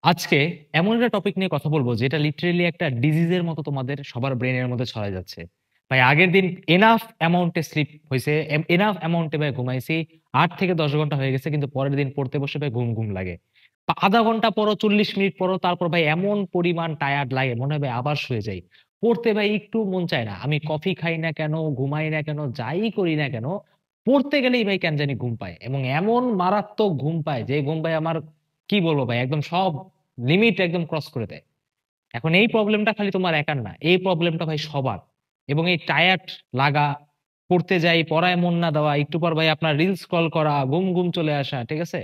আজকে এমন একটা টপিক নিয়ে কথা বলবো যেটা লিটারেলি একটা ডিজিজের মতো তোমাদের সবার ব্রেনের মধ্যে ছড়ায় যাচ্ছে। ভাই আগের দিন এনাফ অ্যামাউন্টে স্লিপ হয়েছে, এনাফ অ্যামাউন্টে ভাই ঘুমাইছি, 8 থেকে 10 ঘন্টা হয়ে গেছে, কিন্তু পরের দিন পড়তে বসে ভাই ঘুম ঘুম লাগে। আধা ঘন্টা পরও, 40 মিনিট পরও, তারপর ভাই এমন পরিমাণ টায়ার্ড লাগে, মনে হয় ভাই আবার শুয়ে যাই। পড়তে ভাই একটু মন চায় না, আমি কফি খাই না কেন, ঘুমাই না কেন, যাই করি না কেন, পড়তে গেলেই ভাই কেন জানি ঘুম পায়, এবং এমন মারাত্মক ঘুম পায় যে ঘুম পায় আমার কি বলবো ভাই, একদম সব লিমিট একদম ক্রস করে দেয়। এখন এই প্রবলেমটা খালি তোমার একার না, এই প্রবলেমটা ভাই সবার। এবং এই টায়ার্ড লাগা, পড়তে যাই, পড়ায় মন না দেওয়া, একটু পর ভাই আপনার রিল স্ক্রল করা, ঘুম ঘুম চলে আসা, ঠিক আছে।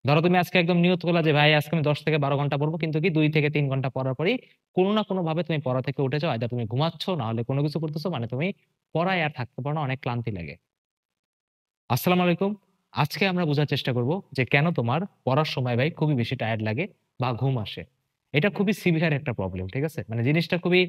ধরো তুমি আজকে একদম নিয়ত করলা যে ভাই আজকে আমি 10 থেকে 12 ঘন্টা পড়বো, কিন্তু কি 2 থেকে 3 ঘন্টা পড়ার পরই কোনো না কোনো ভাবে তুমি পড়া থেকে উঠে যাও, আইদা তুমি ঘুমাচ্ছ না হলে কোনো কিছু করতেছো, মানে তুমি পড়ায় আর থাকতে পারো না, অনেক ক্লান্তি লাগে। আসসালামু আলাইকুম। আজকে আমরা বোঝার চেষ্টা করব যে কেন তোমার পড়ার সময় ভাই খুবই বেশি টায়ার্ড লাগে বা ঘুম আসে। এটা খুবই সিভিয়ার একটা প্রবলেম, ঠিক আছে। মানে জিনিসটা খুবই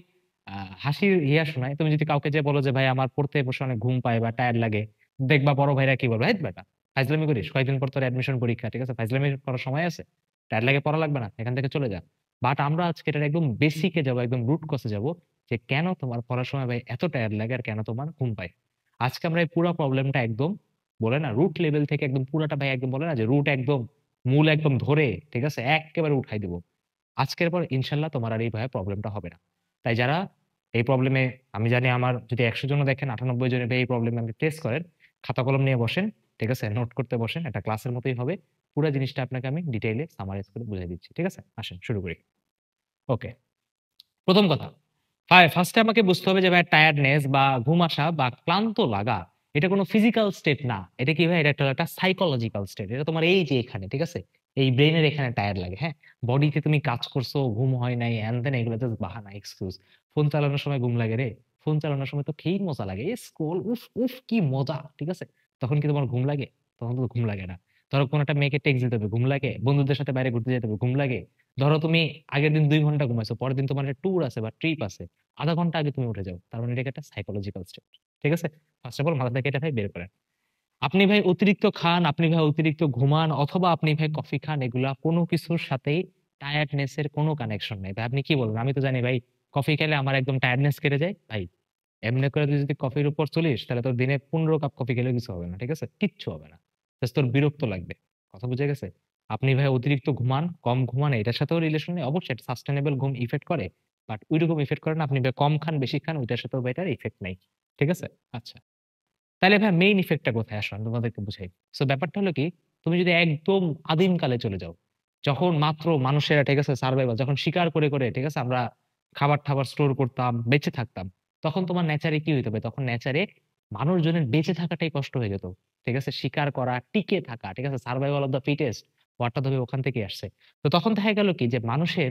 হাসির ইয়া শোনায়। তুমি যদি কাউকে যে বলো যে ভাই আমার পড়তে বসে অনেক ঘুম পায় বা টায়ার্ড লাগে, দেখবা বড় ভাইরা কি বলবে, হেৎ বেটা ফাইজলামি করিস, কয়েকদিন পর তোর অ্যাডমিশন পরীক্ষা, ঠিক আছে, ফাইজলামি করার সময় আছে? টায়ার্ড লাগে, পড়া লাগবে না, এখান থেকে চলে যা। বাট আমরা আজকে এটা একদম বেসিকে যাবো, একদম রুট কসে যাব, যে কেন তোমার পড়ার সময় ভাই এত টায়ার্ড লাগে আর কেন তোমার ঘুম পায়। আজকে আমরা এই পুরো প্রবলেমটা একদম বলে না রুট লেভেল থেকে, একদম পুরাটা ভাই, একদম বলে না যে রুট একদম মূল একদম ধরে, ঠিক আছে, একেবারে উঠাই দিব। আজকের পর ইনশাল্লাহ তোমার আর এই ভয়ে প্রবলেমটা হবে না। তাই যারা এই প্রবলেমে, আমি জানি আমার যদি 100 জন দেখেন, 98 জনের ভাই এই প্রবলেমে আপনি টেস্ট করেন, খাতা কলম নিয়ে বসেন, ঠিক আছে, নোট করতে বসেন, একটা ক্লাসের মতোই হবে। পুরো জিনিসটা আপনাকে আমি ডিটেইলে সামারাইজ করে বুঝিয়ে দিচ্ছি, ঠিক আছে। আসেন শুরু করি। ওকে, প্রথম কথা, ফার্স্টে আমাকে বুঝতে হবে যে ভাই টায়ার্ডনেস বা ঘুম আসা বা ক্লান্ত লাগা এটা কোনো ফিজিক্যাল স্টেট না। এটা কি ভাই, এটা একটা সাইকোলজিক্যাল স্টেট। এটা তোমার এই যে এখানে, ঠিক আছে, এই ব্রেনের এখানে টায়ার্ড লাগে, হ্যাঁ। বডিতে তুমি কাজ করছো, ঘুম হয় নাই, এন্ড দেন এগুলো জাস্ট বাহানা, এক্সকিউজ। ফোন চালানোর সময় ঘুম লাগে রে, ফোন চালানোর সময় তো খেই মজা লাগে, স্ক্রোল, উফ উফ কি মজা, ঠিক আছে। তখন কি তোমার ঘুম লাগে? তখন তো ঘুম লাগে না। ধরো কোনো একটা মেয়েকে টেক্সট দিতে হবে, ঘুম লাগে। বন্ধুদের সাথে বাইরে ঘুরতে যেতে হবে, ঘুম লাগে। ধরো তুমি আগের দিন 2 ঘন্টা ঘুমাইছো, পরের দিন তোমার একটা ট্যুর আছে বা ট্রিপ আছে, আধা ঘন্টা আগে তুমি উঠে যাও, তার মানে এটা একটা সাইকোলজিক্যাল স্টেট, ঠিক আছে। ফার্স্ট অফ অল মাথা থেকে এটা ভাই বের করেন। আপনি ভাই অতিরিক্ত খান, আপনি ভাই অতিরিক্ত ঘুমান, অথবা আপনি ভাই কফি খান, এগুলা কোনো কিছুর সাথেই টায়ার্ডনেস এর কোনো কানেকশন নেই ভাই। আপনি কি বলবেন, আমি তো জানি ভাই কফি খেলে আমার একদম টায়ার্ডনেস কেটে যায় ভাই। এমনি করে তুই যদি কফির উপর চলিস, তাহলে তোর দিনে 15 কাপ কফি খেলে কিছু হবে না, ঠিক আছে, কিচ্ছু হবে না। জাস্ট তোর বিরক্ত লাগবে। কথা বুঝে গেছে? আপনি ভাই অতিরিক্ত ঘুমান, কম ঘুমান, এটার সাথেও রিলেশন নেই, অবশ্যই সাস্টেনেবল ঘুম ইফেক্ট করে, বাট ওইরকম ইফেক্ট করে না। আপনি ভাই কম খান, বেশি খান, ওইটার সাথেও ভাই এটার ইফেক্ট নেই, ঠিক আছে। আচ্ছা, তাহলে ভাই মেইন ইফেক্টটা কোথায় আসলে আমি তোমাদেরকে বুঝাই। সো ব্যাপারটা হলো কি, তুমি যদি একদম আদিম কালে চলে যাও, যখন মাত্র মানুষেরা, ঠিক আছে, সার্ভাইভাল, যখন শিকার করে করে, ঠিক আছে, আমরা খাবার টাবার স্টোর করতাম, বেঁচে থাকতাম, তখন তোমার নেচারে কি হইতে হবে, তখন নেচারে মানুষজনের বেঁচে থাকাটাই কষ্ট হয়ে যেত, ঠিক আছে। শিকার করা, টিকে থাকা, ঠিক আছে, সার্ভাইভাল অফ দ্য ফিটেস্ট, ওয়ার্ডটা ধরে ওখান থেকে আসছে। তো তখন দেখা গেল কি, যে মানুষের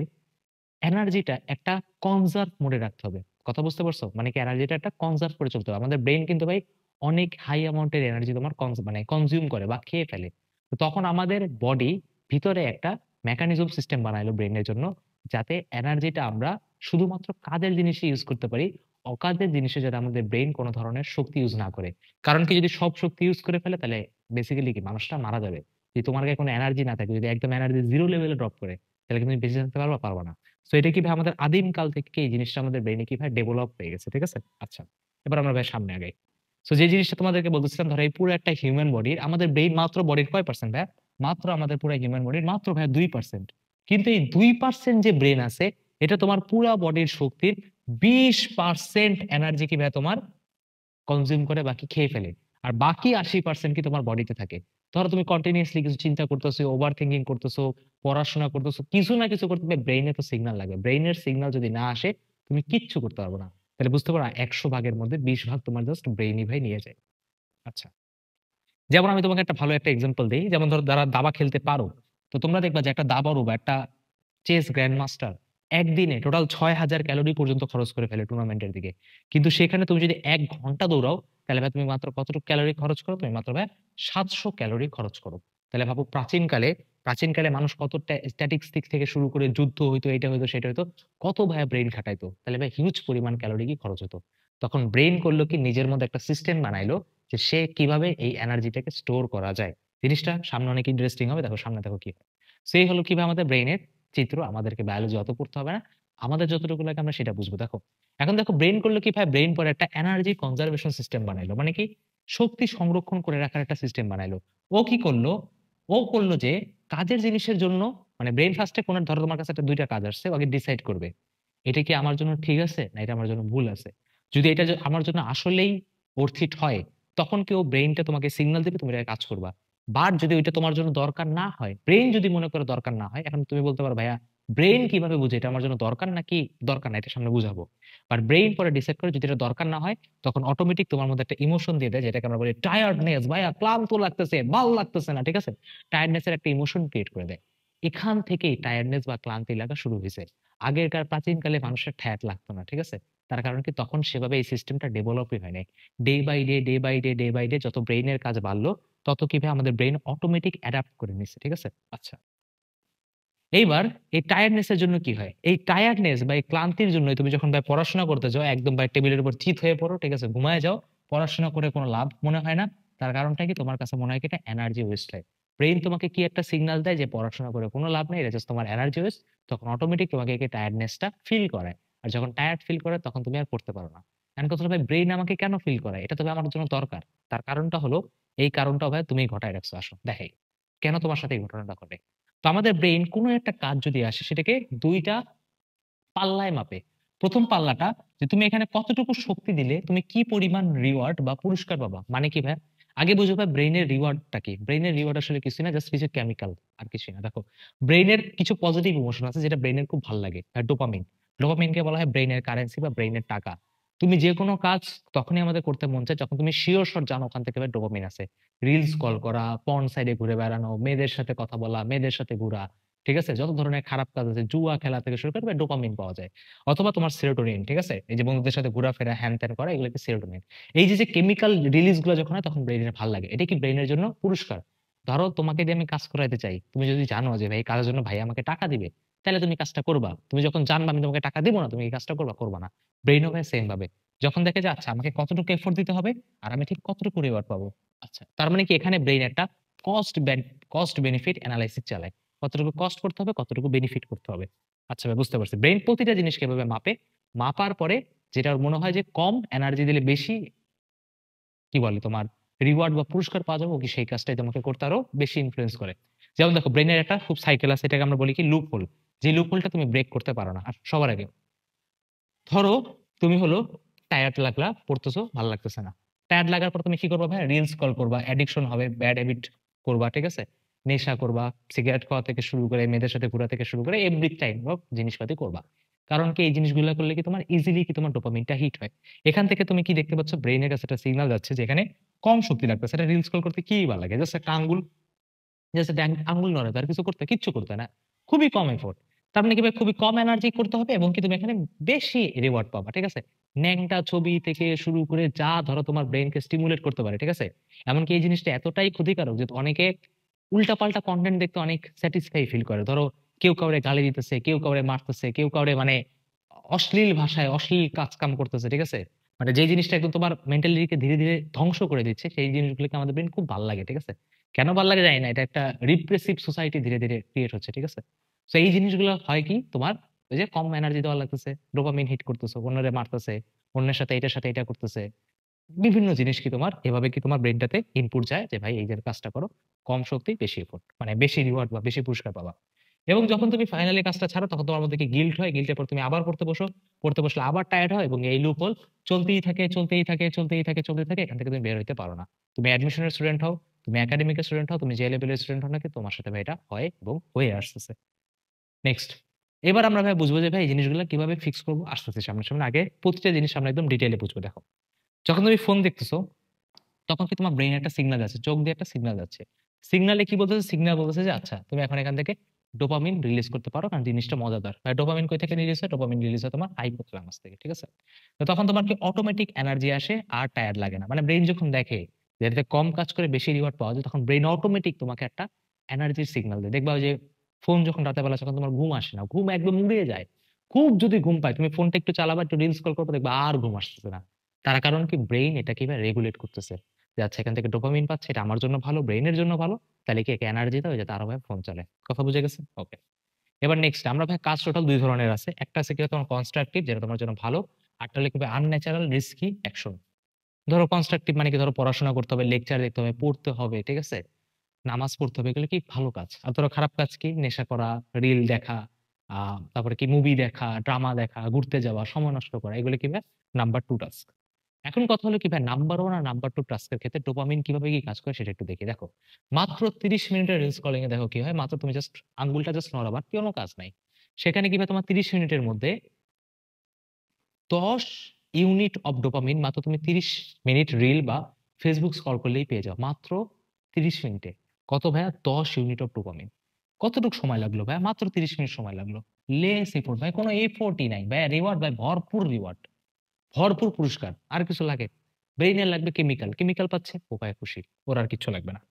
এনার্জিটা একটা কনজার্ভ মোডে রাখতে হবে। কথা বুঝতে পারছো? মানে কি, এনার্জিটা একটা কনজার্ভ করে চলতে হবে। আমাদের ব্রেন কিন্তু ভাই অনেক হাই অ্যামাউন্টের এনার্জি তোমার মানে কনজিউম করে বা খেয়ে ফেলে। তো তখন আমাদের বডি ভিতরে একটা মেকানিজম সিস্টেম বানাইলো ব্রেনের জন্য, যাতে এনার্জিটা আমরা শুধুমাত্র কাজের জিনিসে ইউজ করতে পারি, অকাজের জিনিসে যাতে আমাদের ব্রেন কোনো ধরনের শক্তি ইউজ না করে। কারণ কি, যদি সব শক্তি ইউজ করে ফেলে, তাহলে বেসিক্যালি কি মানুষটা মারা যাবে। যদি তোমার গায়ে কোনো এনার্জি না থাকে, যদি একদম এনার্জি জিরো লেভেলে ড্রপ করে, তাহলে কিন্তু তুমি বেঁচে থাকতে পারবা, পারবা না। তো এটা কি ভাই আমাদের আদিম কাল থেকে এই জিনিসটা আমাদের ব্রেনে কি ভাই ডেভেলপ হয়ে গেছে, ঠিক আছে। আচ্ছা, এবার আমরা ভাই সামনে আগাই। তো যে জিনিসটা তোমাদেরকে বলতেছিলাম, ধরো এই পুরো একটা হিউম্যান বডির, আমাদের ব্রেন মাত্র বডির কয় পার্সেন্ট ভাই? মাত্র আমাদের পুরো হিউম্যান বডির মাত্র ভাই 2%। কিন্তু এই 2% যে ব্রেন আছে, এটা তোমার পুরো বডির শক্তির 20% এনার্জি কি ভাই তোমার কনজিউম করে, বাকি খেয়ে ফেলে। আর বাকি 80% কি তোমার বডিতে থাকে। ধরো তুমি কন্টিনিউয়াসলি কিছু চিন্তা করতেছো, ওভার থিঙ্কিং করতেছো, পড়াশোনা করতেছো, কিছু না কিছু করতে হবে, ব্রেইনে তো সিগন্যাল লাগবে। ব্রেইনের সিগন্যাল যদি না আসে, তুমি কিচ্ছু করতে পারবে না। তাহলে বুঝতে পারো 100 ভাগের মধ্যে 20 ভাগ তোমার জাস্ট ব্রেইনই ভাই নিয়ে যায়। আচ্ছা, যেমন আমি তোমাকে একটা ভালো একটা এক্সাম্পল দিই, যেমন ধরো যারা দাবা খেলতে পারো, তো তোমরা দেখবা যে একটা দাবারু বা একটা চেস গ্র্যান্ড মাস্টার একদিনে টোটাল 6,000 ক্যালোরি পর্যন্ত খরচ করে ফেলে টুর্নামেন্টের দিকে। কিন্তু সেখানে তুমি যদি 1 ঘন্টা দৌড়াও, তাহলে ভাই তুমি মাত্র কতটুকু ক্যালোরি খরচ করো? তুমি মাত্র ভাই 700 ক্যালোরি খরচ করো। তাহলে ভাবো প্রাচীনকালে মানুষ কত স্ট্যাটিক্স দিক থেকে শুরু করে যুদ্ধ হইতো, এটা হইতো, সেটা হইতো, কত ভাই ব্রেন খাটাইতো, তাহলে ভাই হিউজ পরিমাণ ক্যালোরি কি খরচ হতো। তখন ব্রেন করলো কি, নিজের মধ্যে একটা সিস্টেম বানাইলো যে সে কিভাবে এই এনার্জিটাকে স্টোর করা যায়। জিনিসটা সামনে অনেক ইন্টারেস্টিং হবে, দেখো সামনে দেখো কি হয়। সেই হলো কিভাবে আমাদের ব্রেইনের চিত্র, আমাদেরকে বায়োলজি অত পড়তে হবে না, আমাদের যতটুকু লাগে আমরা সেটা বুঝবো। দেখো এখন দেখো ব্রেন করলো কি ভাই, ব্রেন পরে একটা এনার্জি কনজারভেশন সিস্টেম বানাইলো, মানে কি শক্তি সংরক্ষণ করে রাখার একটা সিস্টেম বানাইলো। ও কি করলো, ও করলো যে কাজের জিনিসের জন্য, মানে ব্রেন ফার্স্টে কোন ধরো তোমার কাছে একটা দুইটা কাজ আসছে, ও আগে ডিসাইড করবে এটা কি আমার জন্য ঠিক আছে না এটা আমার জন্য ভুল আছে। যদি এটা আমার জন্য আসলেই অর্থিত হয়, তখন কি ও ব্রেইনটা তোমাকে সিগন্যাল দিবে তুমি এটা কাজ করবা। বাট যদি ওইটা তোমার জন্য দরকার না হয়, ব্রেইন যদি মনে করো দরকার না হয়, এখন তুমি বলতে পারো ভাইয়া ব্রেইন কিভাবে বুঝে এটা আমার জন্য দরকার নাকি দরকার না, এটা সামনে বুঝাবো। বাট ব্রেইন পরে ডিসাইড করে যদি এটা দরকার না হয়, তখন অটোমেটিক তোমার মধ্যে একটা ইমোশন দিয়ে দেয়, যেটাকে আমরা বলি টায়ার্ডনেস, ভাইয়া ক্লান্ত লাগতেছে, ভাল লাগতেছে না, ঠিক আছে, টায়ার্ডনেস এর একটা ইমোশন ক্রিয়েট করে দেয়। এখান থেকেই টায়ার্ডনেস বা ক্লান্তি লাগা শুরু হয়েছে। আগেরকার প্রাচীনকালে মানুষের ঠ্যাট লাগতো না, ঠিক আছে, তার কারণ কি তখন সেভাবে এই সিস্টেমটা ডেভেলপই হয় নাই। Day by day, day by day, day by day যত ব্রেইনের কাজ বাড়লো, তত কিভাবে আমাদের ব্রেইন অটোমেটিক অ্যাডাপ্ট করে নিচ্ছে, ঠিক আছে। আচ্ছা, এইবার এই টায়ার্ডনেস এর জন্য কি হয়, এই টায়ার্ডনেস বা এই ক্লান্তির জন্য তুমি যখন ভাই পড়াশোনা করতে যাও, একদম ভাই টেবিলের উপর চিত হয়ে পড়ো, ঠিক আছে, ঘুমায় যাও, পড়াশোনা করে কোনো লাভ মনে হয় না। তার কারণটা কি, তোমার কাছে মনে হয় কি এটা এনার্জি ওয়েস্ট হয়। ব্রেইন তোমাকে কি একটা সিগন্যাল দেয় যে পড়াশোনা করে কোনো লাভ নেই, এটা জাস্ট তোমার এনার্জি ওয়েস্ট। তখন অটোমেটিক তোমাকে কি টায়ার্ডনেসটা ফিল করায়। আর যখন টায়ার্ড ফিল করে তখন তুমি আর পড়তে পারো না। এখন কথা হলো ভাই, ব্রেইন আমাকে কেন ফিল করায়, এটা তবে আমার জন্য দরকার। তার কারণটা হলো, এই কারণটা ভাই তুমি ঘটায় রাখছো, আসো দেখাই কেন তোমার সাথে এই ঘটনাটা ঘটে। তো আমাদের ব্রেইন কোনো একটা কাজ যদি আসে, সেটাকে দুইটা পাল্লায় মাপে। প্রথম পাল্লাটা, যে তুমি এখানে কতটুকু শক্তি দিলে তুমি কি পরিমাণ রিওয়ার্ড বা পুরস্কার পাবা। মানে কি ভাই, আগে বুঝো ভাই ব্রেইনের রিওয়ার্ডটা কি। ব্রেইনের রিওয়ার্ড আসলে কিছু না, জাস্ট কিছু কেমিক্যাল, আর কিছু না। দেখো ব্রেইনের কিছু পজিটিভ ইমোশন আছে যেটা ব্রেইনের খুব ভালো লাগে, ডোপামিন। ডোপামিনকে বলা হয় ব্রেইনের কারেন্সি বা ব্রেইনের টাকা। তুমি যে কোনো কাজ তখনই আমাদের করতে মন চায় যখন তুমি শিওর শট জানো ওখান থেকে ডোপামিন আছে। রিলস কল করা, পর্ন সাইডে ঘুরে বেড়ানো, মেয়েদের সাথে কথা বলা, মেয়েদের সাথে ঘোরা, ঠিক আছে, যত ধরনের খারাপ কাজ আছে, জুয়া খেলা থেকে শুরু করে ডোপামিন পাওয়া যায়। অথবা তোমার সেরোটোনিন, ঠিক আছে, এই যে বন্ধুদের সাথে ঘোরাফেরা হ্যান ত্যান করা, এগুলোকে সেরোটোনিন। এই যে যে কেমিক্যাল রিলিজ গুলো যখন হয় তখন ব্রেইনের ভালো লাগে, এটা কি ব্রেইনের জন্য পুরস্কার। ধরো তোমাকে দিয়ে আমি কাজ করাইতে চাই, তুমি যদি জানো যে ভাই এই কাজের জন্য ভাই আমাকে টাকা দিবে, তাহলে তুমি কাজটা করবা। তুমি যখন জানবা আমি তোমাকে টাকা দিব না, তুমি এই কাজটা করবা করবা না। ব্রেইনও হয় সেম ভাবে, যখন দেখে যে আচ্ছা আমাকে কতটুকু এফোর্ট দিতে হবে আর আমি ঠিক কতটুকু রিওয়ার্ড পাবো। আচ্ছা, তার মানে কি এখানে ব্রেইন একটা কস্ট কস্ট বেনিফিট অ্যানালাইসিস চালায়, কতটুকু কস্ট করতে হবে কতটুকু বেনিফিট করতে হবে। আচ্ছা ভাই বুঝতে পারছি, ব্রেইন প্রতিটা জিনিসকে এভাবে মাপে। মাপার পরে যেটা ওর মনে হয় যে কম এনার্জি দিলে বেশি কি বলে তোমার রিওয়ার্ড বা পুরস্কার পাওয়া যাবে, ও কি সেই কাজটাই তোমাকে করতে আরো বেশি ইনফ্লুয়েন্স করে। যেমন দেখো ব্রেইনের একটা খুব সাইকেল আছে, এটাকে আমরা বলি কি লুপ হোল। যে লুপ হোলটা তুমি ব্রেক করতে পারো না। আর সবার আগে ধরো তুমি হলো টায়ার্ড লাগলা, পড়তেছো ভালো লাগতেছে না। টায়ার্ড লাগার পর তুমি কি করবা ভাই, রিলস কল করবা, অ্যাডিকশন হবে, ব্যাড হ্যাবিট করবা, ঠিক আছে, নেশা করবা, সিগারেট খাওয়া থেকে শুরু করে মেয়েদের সাথে ঘোরা থেকে শুরু করে এভরি টাইম অফ জিনিসপাতি করবা। কারণ কি এই জিনিসগুলো করলে কি তোমার ইজিলি কি তোমার ডোপামিনটা হিট হয়। এখান থেকে তুমি কি দেখতে পাচ্ছ, ব্রেইনের কাছে একটা সিগন্যাল যাচ্ছে যেখানে কম শক্তি লাগবে, সেটা রিলস কল করতে কি ভালো লাগে, জাস্ট একটা আঙ্গুল, জাস্ট একটা আঙ্গুল নড়ে, তার কিছু করতে কিচ্ছু করতে হয় না, খুবই কম এফোর্ট। তার মানে কি ভাই, খুবই কম এনার্জি করতে হবে এবং কি তুমি এখানে বেশি রিওয়ার্ড পাবা, ঠিক আছে। ন্যাংটা ছবি থেকে শুরু করে যা ধরো তোমার ব্রেনকে স্টিমুলেট করতে পারে, ঠিক আছে। এমনকি এই জিনিসটা এতটাই ক্ষতিকারক যে অনেকে উল্টাপাল্টা কন্টেন্ট দেখতে অনেক স্যাটিসফাই ফিল করে। ধরো কেউ কাউরে গালি দিতেছে, কেউ কাউরে মারতেছে, কেউ কাউরে মানে অশ্লীল ভাষায় অশ্লীল কাজ কাম করতেছে, ঠিক আছে, মানে যে জিনিসটা একদম তোমার মেন্টালিটিকে ধীরে ধীরে ধ্বংস করে দিচ্ছে, সেই জিনিসগুলোকে আমাদের ব্রেন খুব ভালো লাগে, ঠিক আছে। কেন ভালো লাগে জানি না, এটা একটা রিপ্রেসিভ সোসাইটি ধীরে ধীরে ক্রিয়েট হচ্ছে, ঠিক আছে। তো এই জিনিসগুলো হয় কি তোমার, ওই যে কম এনার্জি দেওয়া লাগতেছে, ডোপামিন হিট করতেছে, অন্যরে মারতেছে, অন্যের সাথে এটার সাথে এটা করতেছে, বিভিন্ন জিনিস কি তোমার এভাবে কি তোমার ব্রেনটাতে ইনপুট যায় যে ভাই এই যে কাজটা করো, কম শক্তি বেশি এফোর্ট, মানে বেশি রিওয়ার্ড বা বেশি পুরস্কার পাবা। এবং যখন তুমি ফাইনালি কাজটা ছাড়ো তখন তোমার মধ্যে কি গিল্ট হয়, গিল্টের পর তুমি আবার পড়তে বসো, পড়তে বসলে আবার টায়ার্ড হয়, এবং এই লুপ হোল চলতেই থাকে চলতেই থাকে চলতেই থাকে চলতেই থাকে, এখান থেকে তুমি বের হইতে পারো না। তুমি অ্যাডমিশনের স্টুডেন্ট হও, তুমি একাডেমিকের স্টুডেন্ট হও, তুমি যে লেভেলের স্টুডেন্ট হও নাকি, তোমার সাথে ভাই এটা হয় এবং হয়ে আসতেছে। নেক্সট, এবার আমরা ভাই বুঝবো যে ভাই এই জিনিসগুলো কিভাবে ফিক্স করবো, আসতেছে সামনে সামনে। আগে প্রতিটা জিনিস আমরা একদম ডিটেইলে বুঝবো। দেখো যখন তুমি ফোন দেখতেছো, তখন কি তোমার ব্রেইনে একটা সিগন্যাল যাচ্ছে, চোখ দিয়ে একটা সিগন্যাল যাচ্ছে। সিগন্যালে কি বলতেছে, সিগন্যাল বলতেছে যে আচ্ছা তুমি এখন এখান থেকে ডোপামিন রিলিজ করতে পারো, কারণ জিনিসটা মজাদার। ডোপামিন কই থেকে রিলিজ হয়, ডোপামিন রিলিজ হয় তোমার হাইপোথ্যালামাস থেকে, ঠিক আছে। তো তখন তোমার কি অটোমেটিক এনার্জি আসে, আর টায়ার্ড লাগে না। মানে ব্রেইন যখন দেখে যে এটাতে কম কাজ করে বেশি রিওয়ার্ড পাওয়া যায়, তখন ব্রেইন অটোমেটিক তোমাকে একটা এনার্জির সিগন্যাল দেয়। দেখবা ওই যে ফোন যখন রাতে বেলা যখন তোমার ঘুম আসে না, ঘুম একদম উড়িয়ে যায়, খুব যদি ঘুম পায় তুমি ফোনটা একটু চালাবা, একটু রিলস কল করবে, দেখবা আর ঘুম আসতেছে না। তার কারণ কি, ব্রেইন এটা কিভাবে রেগুলেট করতেছে যে আচ্ছা এখান থেকে ডোপামিন পাচ্ছে, এটা আমার জন্য ভালো, ব্রেইনের জন্য ভালো, তাহলে কি একে এনার্জি দাও যাতে আরো ভাবে ফোন চলে। কথা বুঝে গেছে? ওকে। এবার নেক্সট আমরা ভাই কাজ টোটাল ২ ধরনের আছে। একটা আছে কি তোমার কনস্ট্রাকটিভ যেটা তোমার জন্য ভালো। আরেকটা হলো কি ভাই আনন্যাচারাল রিস্কি অ্যাকশন। ধরো কনস্ট্রাকটিভ মানে কি ধরো পড়াশোনা করতে হবে, লেকচার দেখতে হবে, পড়তে হবে, ঠিক আছে? নামাজ পড়তে হবে, এগুলো কি ভালো কাজ। আর ধরো খারাপ কাজ কি? নেশা করা, রিল দেখা, আ তারপরে কি মুভি দেখা, ড্রামা দেখা, ঘুরতে যাওয়া, সময় নষ্ট করা, এগুলো কি ভাই নাম্বার 2 টাস্ক। এখন কথা হলো কি ভাই নাম্বার 1 আর নাম্বার 2 টাস্কের ক্ষেত্রে ডোপামিন কিভাবে কি কাজ করে সেটা একটু দেখি। দেখো, মাত্র ৩০ মিনিটের রিল স্ক্রলিং এ দেখো কি হয়, মাত্র তুমি জাস্ট আঙ্গুলটা জাস্ট নড়াবা, কোনো কাজ নাই। সেখানে কি ভাই তোমার ৩০ মিনিটের মধ্যে ১০ ইউনিট অফ ডোপামিন মাত্র তুমি ৩০ মিনিট রিল বা ফেসবুক স্ক্রল করলেই পেয়ে যাও। মাত্র ৩০ মিনিটে। কত ভাইয়া? ১০ ইউনিট অফ ডোপামিন। কতটুকু সময় লাগলো ভাইয়া? মাত্র ৩০ মিনিট সময় লাগলো। লেস এফোর্ট ভাই, কোনো এফোর্টই নাই ভাইয়া। রিওয়ার্ড ভাই ভরপুর রিওয়ার্ড, ভরপুর পুরস্কার। আর কিছু লাগে? ব্রেইনের লাগবে কেমিক্যাল। কেমিক্যাল পাচ্ছে, ও ভাইয়া খুশি। ওর আর কিচ্ছু লাগবে না।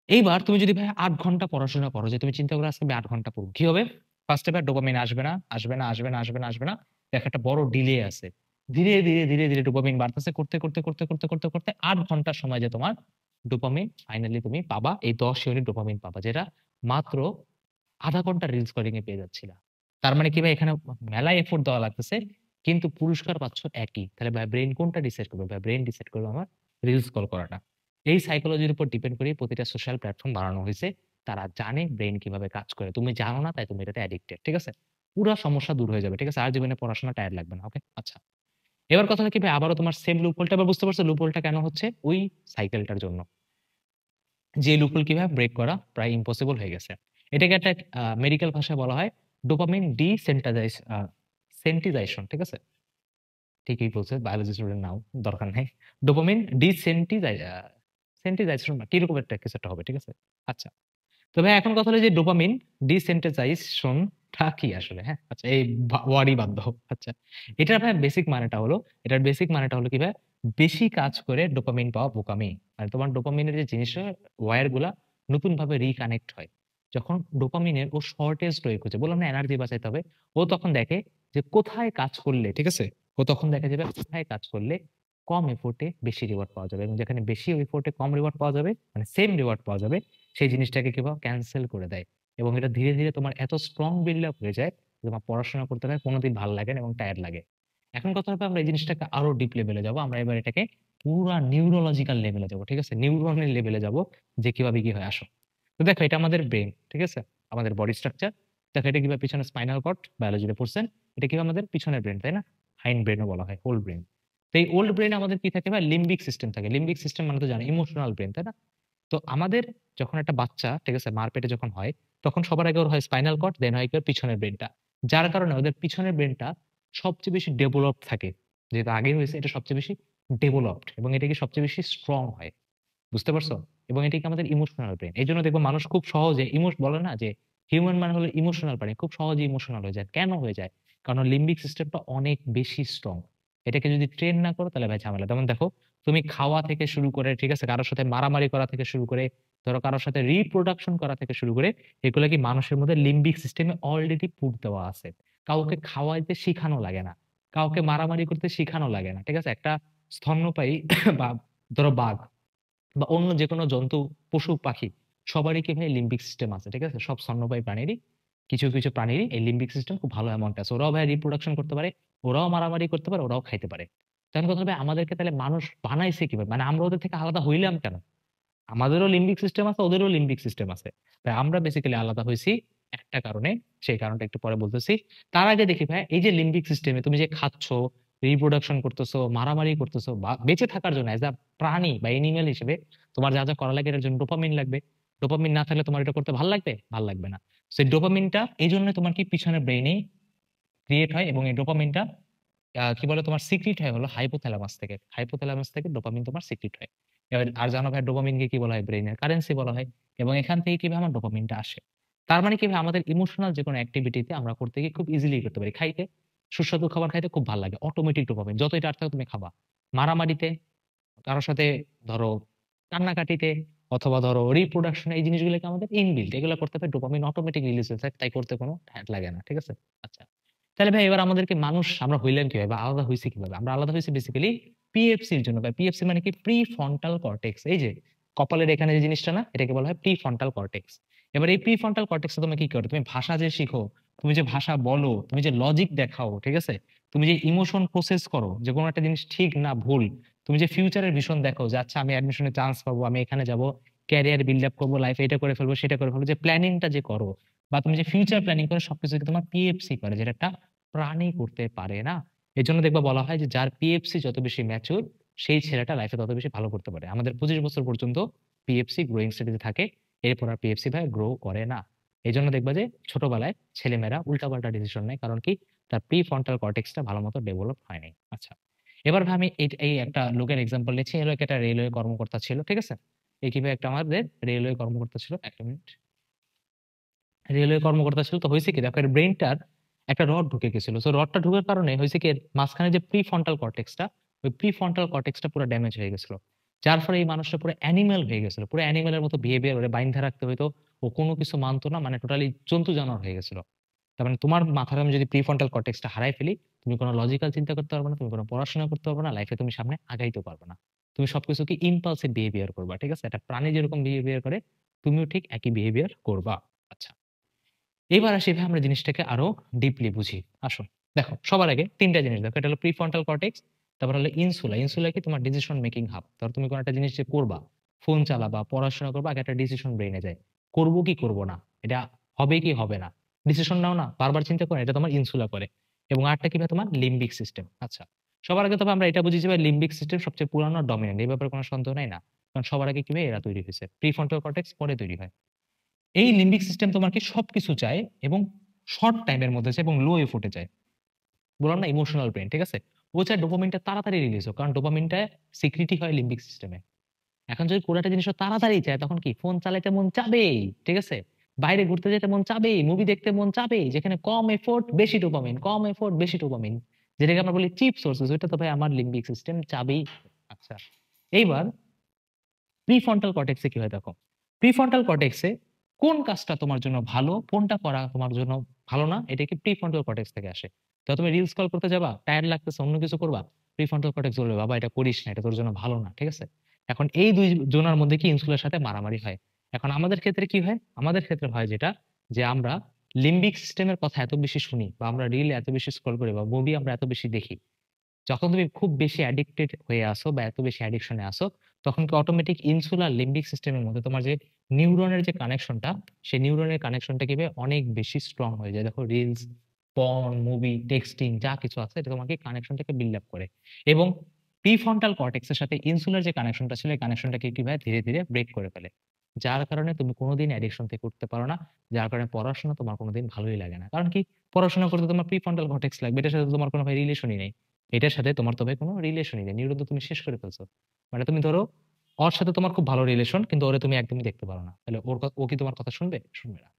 এইবার তুমি যদি ভাই ৮ ঘন্টা পড়াশোনা করো, যে তুমি চিন্তা করে আজকে আমি ৮ ঘন্টা পড়ব। কি হবে? ফার্স্ট এ ভাই ডোপামিন আসবে না, আসবে না, আসবে না, আসবে না, আসবে না। দেখো একটা বড় ডিলে আছে। ধীরে, ধীরে, ধীরে, ধীরে ডোপামিন বাড়তেছে। করতে, করতে, করতে, করতে, করতে, করতে ৮ ঘন্টার সময় যে তোমার ডোপামিন ফাইনালি তুমি পাবা। এই ১০ ইউনিট ডোপামিন পাবা। যেটা মাত্র ০.৫ ঘন্টা রিলস স্ক্রলিং এ পেয়ে যাচ্ছিলা। তার মানে কি ভাই এখানে মেলায় এফোর্ট দেওয়া লাগতেছে, কিন্তু পুরস্কার পাচ্ছ একই। তাহলে ভাই ব্রেইন কোনটা ডিসাইড করবে? ভাই ব্রেইন ডিসাইড করবে আমার রিলস স্ক্রল করাটা। এই সাইকোলজির উপর ডিপেন্ড করে প্রতিটা সোশ্যাল প্ল্যাটফর্ম বানানো হইছে। তারা জানে ব্রেইন কিভাবে কাজ করে। তুমি জানো না তাই তুমি এটাতে অ্যাডিক্টেড। ঠিক আছে? পুরা সমস্যা দূর হয়ে যাবে। ঠিক আছে? আর জীবনে পড়াশোনা টায়ার্ড লাগবে না। ওকে? আচ্ছা। এবার কথা হলো কি ভাই আবারও তোমার সেম লুপ হোলটা এবার বুঝতে পারছো লুপ হোলটা কেন হচ্ছে? ওই সাইকেলটার জন্য। যে লুপ হোল কিভাবে ব্রেক করা প্রায় ইম্পসিবল হয়ে গেছে। এটাকে একটা মেডিকেল ভাষায় বলা হয় ডোপামিন সেন্টিজাইশন। ঠিক আছে? ঠিকই বলছে। বায়োলজি স্টুডেন্ট নাও, দরকার নাই। ডোপামিন সেন্টিজাইশন না কি এরকম একটা কিছু একটা হবে। ঠিক আছে? আচ্ছা। তো ভাই এখন কথা হলো যে ডোপামিন ডিসেন্টিজাইশন টা কি আসলে? হ্যাঁ? আচ্ছা এই ওয়ার্ডই বাদ দাও। আচ্ছা। এটার ভাই বেসিক মানেটা হলো, এটার বেসিক মানেটা হলো কি ভাই? বেশি কাজ করে ডোপামিন পাওয়া বোকামি। মানে তোমার ডোপামিনের যে জিনিসটা ওয়্যার গুলা নতুনভাবে রিকানেক্ট হয়। যখন ডোপামিনের ও শর্টেজ প্রয়োগ হচ্ছে, বললাম না এনার্জি বাঁচাইতে হবে। ও তখন দেখে যে কোথায় কাজ করলে, ঠিক আছে? ও তখন দেখে যে ভাই কোথায় কাজ করলে কম এফোর্টে বেশি রিওয়ার্ড পাওয়া যাবে এবং যেখানে বেশি এফোর্টে কম রিওয়ার্ড পাওয়া যাবে, মানে সেম রিওয়ার্ড পাওয়া যাবে, সেই জিনিসটাকে কিভাবে ক্যানসেল করে দেয়। এবং এটা ধীরে, ধীরে তোমার এত স্ট্রং বিল্ড আপ হয়ে যায় যে তোমার পড়াশোনা করতে হয় কোনদিন ভাল লাগে না এবং টায়ার্ড লাগে। এখন কথা হবে আমরা এই জিনিসটাকে আরো ডিপ লেভেলে যাবো। আমরা এবার এটাকে পুরা নিউরোলজিক্যাল লেভেলে যাবো। ঠিক আছে? নিউরনের লেভেলে যাবো যে কিভাবে কি হয় আসো। তো দেখো এটা আমাদের ব্রেইন, ঠিক আছে? আমাদের বডি স্ট্রাকচার। দেখো এটা কিভাবে পিছনে স্পাইনাল কর্ড বায়োলজিতে পড়ছেন। এটা কিভাবে আমাদের পিছনের ব্রেন, তাই না? হাইন্ড ব্রেইনও বলা হয়, হোল ব্রেইন। তো এই ওল্ড ব্রেইনে আমাদের কি থাকে ভাই? লিম্বিক সিস্টেম থাকে। লিম্বিক সিস্টেম মানে তো জানো ইমোশনাল ব্রেইন, তাই না? তো আমাদের যখন একটা বাচ্চা, ঠিক আছে, মার পেটে যখন হয়, তখন সবার আগে ওর হয় স্পাইনাল কর্ড, দেন হয় কি ওর পিছনের ব্রেইনটা। যার কারণে ওদের পিছনের ব্রেইনটা সবচেয়ে বেশি ডেভেলপড থাকে। যেহেতু আগে হইছে এটা সবচেয়ে বেশি ডেভেলপড এবং এটা কি সবচেয়ে বেশি স্ট্রং হয়। বুঝতে পারছো? এবং এটা কি আমাদের ইমোশনাল ব্রেইন। এইজন্য দেখবো মানুষ খুব সহজে বলে না যে হিউম্যান মানে হলো ইমোশনাল প্রাণী। খুব সহজেই ইমোশনাল হয়ে যায়। কেন হয়ে যায়? কারণ লিম্বিক সিস্টেমটা অনেক বেশি স্ট্রং। এটাকে যদি ট্রেন না করো তাহলে ভাই ঝামেলা। যেমন দেখো তুমি খাওয়া থেকে শুরু করে, ঠিক আছে, কারো সাথে মারামারি করা থেকে শুরু করে, ধরো কারো সাথে রিপ্রোডাকশন করা থেকে শুরু করে, এগুলা কি মানুষের মধ্যে লিম্বিক সিস্টেমে অলরেডি পুট দেওয়া আছে। কাউকে খাওয়াইতে শিখানো লাগে না। কাউকে মারামারি করতে শিখানো লাগে না। ঠিক আছে? একটা স্তন্যপায়ী বা ধরো বাঘ বা অন্য যেকোনো জন্তু, পশু, পাখি সবারই কি ভাই লিম্বিক সিস্টেম আছে। ঠিক আছে? সব স্তন্যপায়ী প্রাণীরই কিছু, কিছু প্রাণীরই এই লিম্বিক সিস্টেম খুব ভালো অ্যামাউন্ট আছে। ওরাও ভাই রিপ্রোডাকশন করতে পারে, ওরাও মারামারি করতে পারে, ওরাও খাইতে পারে। তাহলে কথা হবে আমাদেরকে তাহলে মানুষ বানাইছে কিভাবে? মানে আমরা ওদের থেকে আলাদা হইলাম কেন? আমাদেরও লিম্বিক সিস্টেম আছে, ওদেরও লিম্বিক সিস্টেম আছে। তাই আমরা বেসিক্যালি আলাদা হইছি একটা কারণে, সেই কারণটা একটু পরে বলতেছি। তার আগে দেখি ভাই এই যে লিম্বিক সিস্টেমে তুমি যে খাচ্ছ, রিপ্রোডাকশন করতেছো, মারামারি করতেছো বা বেঁচে থাকার জন্য এজ আ প্রাণী বা এনিম্যাল হিসেবে তোমার যা, যা করা লাগে এটার জন্য ডোপামিন লাগবে। ডোপামিন না থাকলে তোমার এটা করতে ভাল লাগবে? ভাল লাগবে না। সেই ডোপামিনটা এইজন্য তোমার কি পিছনের ব্রেইনে ক্রিয়েট হয় এবং এই ডোপামিনটা কি বলে তোমার সিক্রিট হয় হলো হাইপোথ্যালামাস থেকে। হাইপোথ্যালামাস থেকে ডোপামিন তোমার সিক্রিট হয়। এবার আর জানো ভাই ডোপামিনকে কি বলা হয়? ব্রেইনের কারেন্সি বলা হয়। এবং এখান থেকে কিভাবে আমার ডোপামিনটা আসে। তার মানে কি ভাই আমাদের ইমোশনাল যেকোনো অ্যাক্টিভিটিতে আমরা করতে গিয়ে খুব ইজিলি করতে পারি। খাইতে সুস্বাদু খাবার খাইতে খুব ভাল লাগে। অটোমেটিক ডোপামিন যতই টায়ার্ড থাকো তুমি খাবা। মারামারিতে, কারো সাথে ধরো কান্নাকাটিতে অথবা ধরো রিপ্রোডাকশন এই জিনিসগুলোকে আমাদের ইনবিল্ট। এগুলো করতে পারে ডোপামিন অটোমেটিক রিলিজ হয়ে থাকে। তাই করতে কোনো টায়ার্ড লাগে না। ঠিক আছে? আচ্ছা। তাহলে ভাই এবার আমাদেরকে মানুষ আমরা হইলাম কিভাবে বা আলাদা হইছি কিভাবে? আমরা আলাদা হইছি বেসিক্যালি পিএফসি এর জন্য। ভাই পিএফসি মানে কি? Pre frontal cortex. এই যে কপালের এখানে যে জিনিসটা না, এটাকে বলা হয় প্রি ফ্রন্টাল কর্টেক্স। এবার এই প্রিফ্রন্টাল কর্টেক্সে তুমি কি করো, তুমি ভাষা যে শিখো, তুমি যে ভাষা বলো, তুমি যে লজিক দেখাও, ঠিক আছে, তুমি যে ইমোশন প্রসেস করো যে কোনো একটা জিনিস ঠিক না ভুল, তুমি যে ফিউচারের ভিশন দেখো যে আচ্ছা আমি অ্যাডমিশনে চান্স পাবো, আমি এখানে যাব, ক্যারিয়ার বিল্ড আপ করবো, লাইফে এটা করে ফেলবো সেটা করে ফেলবো, যে প্ল্যানিংটা যে করো বা তুমি যে ফিউচার প্ল্যানিং করো, সবকিছু কি তোমার পিএফসি করে, যেটা একটা প্রাণী করতে পারে না। এই জন্য দেখবা বলা হয় যে যার পিএফসি যত বেশি ম্যাচিউর, সেই ছেলেটা লাইফে তত বেশি ভালো করতে পারে। আমাদের 25 বছর পর্যন্ত পিএফসি গ্রোয়িং স্টেজে থাকে, এরপর আর পিএফসি ভাই গ্রো করে না। এই জন্য দেখবা যে ছোটবেলায় ছেলেমেয়েরা উল্টাপাল্টা ডিসিশন নেয়, কারণ কি, তার প্রি ফ্রন্টাল কর্টেক্সটা ভালো মতো ডেভেলপ হয়নি। আচ্ছা, এবার ভাই আমি এই একটা লোকের এক্সাম্পল নিচ্ছি। এই লোক একটা রেলওয়ে কর্মকর্তা ছিল, ঠিক আছে, এই কিভাবে একটা আমাদের রেলওয়ে কর্মকর্তা ছিল, একটা মিনিট, রেলওয়ে কর্মকর্তা ছিল। তো হয়েছে কি, দেখো এর ব্রেনটার একটা রড ঢুকে গেছিল। তো রডটা ঢুকার কারণে হয়েছে কি, এর মাঝখানে যে প্রি ফ্রন্টাল কর্টেক্সটা, ওই প্রি ফ্রন্টাল কর্টেক্সটা পুরো ড্যামেজ হয়ে গেছিল, যার ফলে এই মানুষটা পুরো অ্যানিমেল হয়ে গেছিল, পুরো অ্যানিমেলের মতো বিহেভিয়ার, ওরে বাইন্ধা রাখতে হইতো, ও কোনো কিছু মানতো না, মানে টোটালি জন্তু জানোয়ার হয়ে গেছিল। তার মানে তোমার মাথার আমি যদি প্রিফ্রন্টাল কর্টেক্সটা হারাই ফেলি, তুমি কোনো লজিক্যাল চিন্তা করতে পারবে না, তুমি কোনো পড়াশোনা করতে পারবে না, লাইফে তুমি সামনে আগাইতে পারবে না, তুমি সবকিছু কি ইম্পালসিভ বিহেভিয়ার করবা, ঠিক আছে, একটা প্রাণী যেরকম বিহেভিয়ার করে তুমিও ঠিক একই বিহেভিয়ার করবা। আচ্ছা, এবার আসি ভাই আমরা জিনিসটাকে আরো ডিপলি বুঝি। আসো, দেখো সবার আগে তিনটা জিনিস দেখো, এটা হলো প্রিফ্রন্টাল কর্টেক্স, তারপর হলো ইনসুলা। ইনসুলা কি, তোমার ডিসিশন মেকিং হাব। ধর তুমি কোনো একটা জিনিস যে করবা, ফোন চালাবা, পড়াশোনা করবা, আগে একটা ডিসিশন ব্রেনে যায়, করবো কি করবো না, এটা হবে কি হবে না, ডিসিশন নাও না, বারবার চিন্তা করে, এটা তোমার ইনসুলা করে। এবং আরেকটা কি ভাই, তোমার লিম্বিক সিস্টেম। আচ্ছা, সবার আগে তবে আমরা এটা বুঝি যে ভাই লিম্বিক সিস্টেম সবচেয়ে পুরানো ডমিনেন্ট, এই ব্যাপারে কোনো সন্দেহ নাই না, কারণ সবার আগে কি ভাই এরা তৈরি হয়েছে, প্রিফ্রন্টাল কর্টেক্স পরে তৈরি হয়। এই লিম্বিক সিস্টেম তোমার কি সবকিছু চায় এবং শর্ট টাইমের মধ্যে চায় এবং লো এফোর্টে চায়। বললাম না ইমোশনাল ব্রেন, ঠিক আছে, ও চায় ডোপামিনটা তাড়াতাড়ি রিলিজ হোক, কারণ ডোপামিনটা সিক্রিটি হয় লিম্বিক সিস্টেমে। এখন যদি কোনো একটা জিনিস ও তাড়াতাড়ি চায়, তখন কি ফোন চালাইতে মন চাবেই, ঠিক আছে, বাইরে ঘুরতে যেতে মন চাবেই, মুভি দেখতে মন চাবেই, যেখানে কম এফোর্ট বেশি ডোপামিন, কম এফোর্ট বেশি ডোপামিন, যেটাকে আমরা বলি চিপ সোর্সেস, ওইটা তো ভাই আমার লিম্বিক সিস্টেম চাবেই। আচ্ছা, এইবার প্রিফ্রন্টাল কর্টেক্সে কি হয় দেখো, প্রিফ্রন্টাল কর্টেক্সে কোন কাজটা তোমার জন্য ভালো, কোনটা করা তোমার জন্য ভালো না, এটা কি প্রিফ্রন্টাল কর্টেক্স থেকে আসে। তো তুমি রিলস কল করতে যাবা, টায়ার লাগতেছে, অন্য কিছু করবা, প্রিফ্রন্টাল কর্টেক্স বলবে বাবা এটা করিস না, এটা তোর জন্য ভালো না, ঠিক আছে। এখন এই দুই জনের মধ্যে কি ইনসুলার সাথে মারামারি হয়। এখন আমাদের ক্ষেত্রে কি হয়, আমাদের ক্ষেত্রে হয় যেটা, যে আমরা লিম্বিক সিস্টেমের কথা এত বেশি শুনি, বা আমরা রিল এত বেশি স্ক্রল করি, বা মুভি আমরা এত বেশি দেখি, যখন তুমি খুব বেশি অ্যাডিক্টেড হয়ে আসো বা এত বেশি অ্যাডিকশনে আসো, তখন কি অটোমেটিক ইনসুলার লিম্বিক সিস্টেমের মধ্যে তোমার যে নিউরনের যে কানেকশনটা, সেই নিউরনের কানেকশনটা কি ভাবে অনেক বেশি স্ট্রং হয়ে যায়। দেখো রিলস, পর্ন, মুভি, টেক্সটিং যা কিছু আছে, এটা তোমাকে কানেকশনটাকে বিল্ড আপ করে। এবং প্রিফ্রন্টাল কর্টেক্সের সাথে ইনসুলার যে কানেকশনটা ছিল, এই কানেকশনটাকে কিভাবে ধীরে ধীরে ব্রেক করে ফেলে, যার কারণে তুমি কোনোদিন অ্যাডিকশন থেকে উঠতে পারো না, যার কারণে পড়াশোনা তোমার কোনোদিন ভালোই লাগে না। কারণ কি, পড়াশোনা করতে তোমার প্রিফ্রন্টাল কর্টেক্স লাগবে, এটার সাথে তোমার কোনো রিলেশনই নেই, এটার সাথে তোমার তবে কোনো রিলেশনই নেই, নিউরন তো তুমি শেষ করে ফেলছো। মানে তুমি ধরো ওর সাথে তোমার খুব ভালো রিলেশন, কিন্তু ওরে তুমি একদমই দেখতে পারো না, তাহলে ও কি তোমার কথা শুনবে? শুনবে না।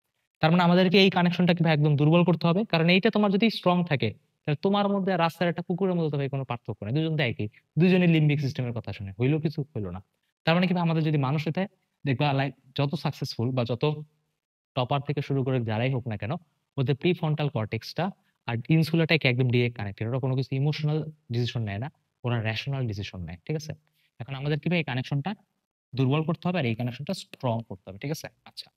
তার মানে আমাদেরকে এই কানেকশনটাকে ভাই একদম দুর্বল করতে হবে, কারণ এইটা তোমার যদি স্ট্রং থাকে, তাহলে তোমার মধ্যে আর রাস্তার একটা কুকুরের মধ্যে তবে কোনো পার্থক্য নেই, দুজন তো একই, দুজনের লিম্বিক সিস্টেমের কথা শুনে, হইলো কিছু হইলো না। তার মানে কি ভাই, আমাদের যদি মানুষ হতে, দেখবা লাইক যত সাকসেসফুল বা যত টপার থেকে শুরু করে যারাই হোক না কেন, ওদের প্রিফ্রন্টাল কর্টেক্সটা আর ইনসুলাটাকে একদম ডিরেক্ট কানেক্টেড, ওরা কোনো কিছু ইমোশনাল ডিসিশন নেয় না, ওরা রেশনাল ডিসিশন নেয়, ঠিক আছে। এখন আমাদের কিভাবে এই কানেকশনটা দুর্বল করতে হবে আর এই কানেকশনটা স্ট্রং করতে হবে, ঠিক আছে। আচ্ছা,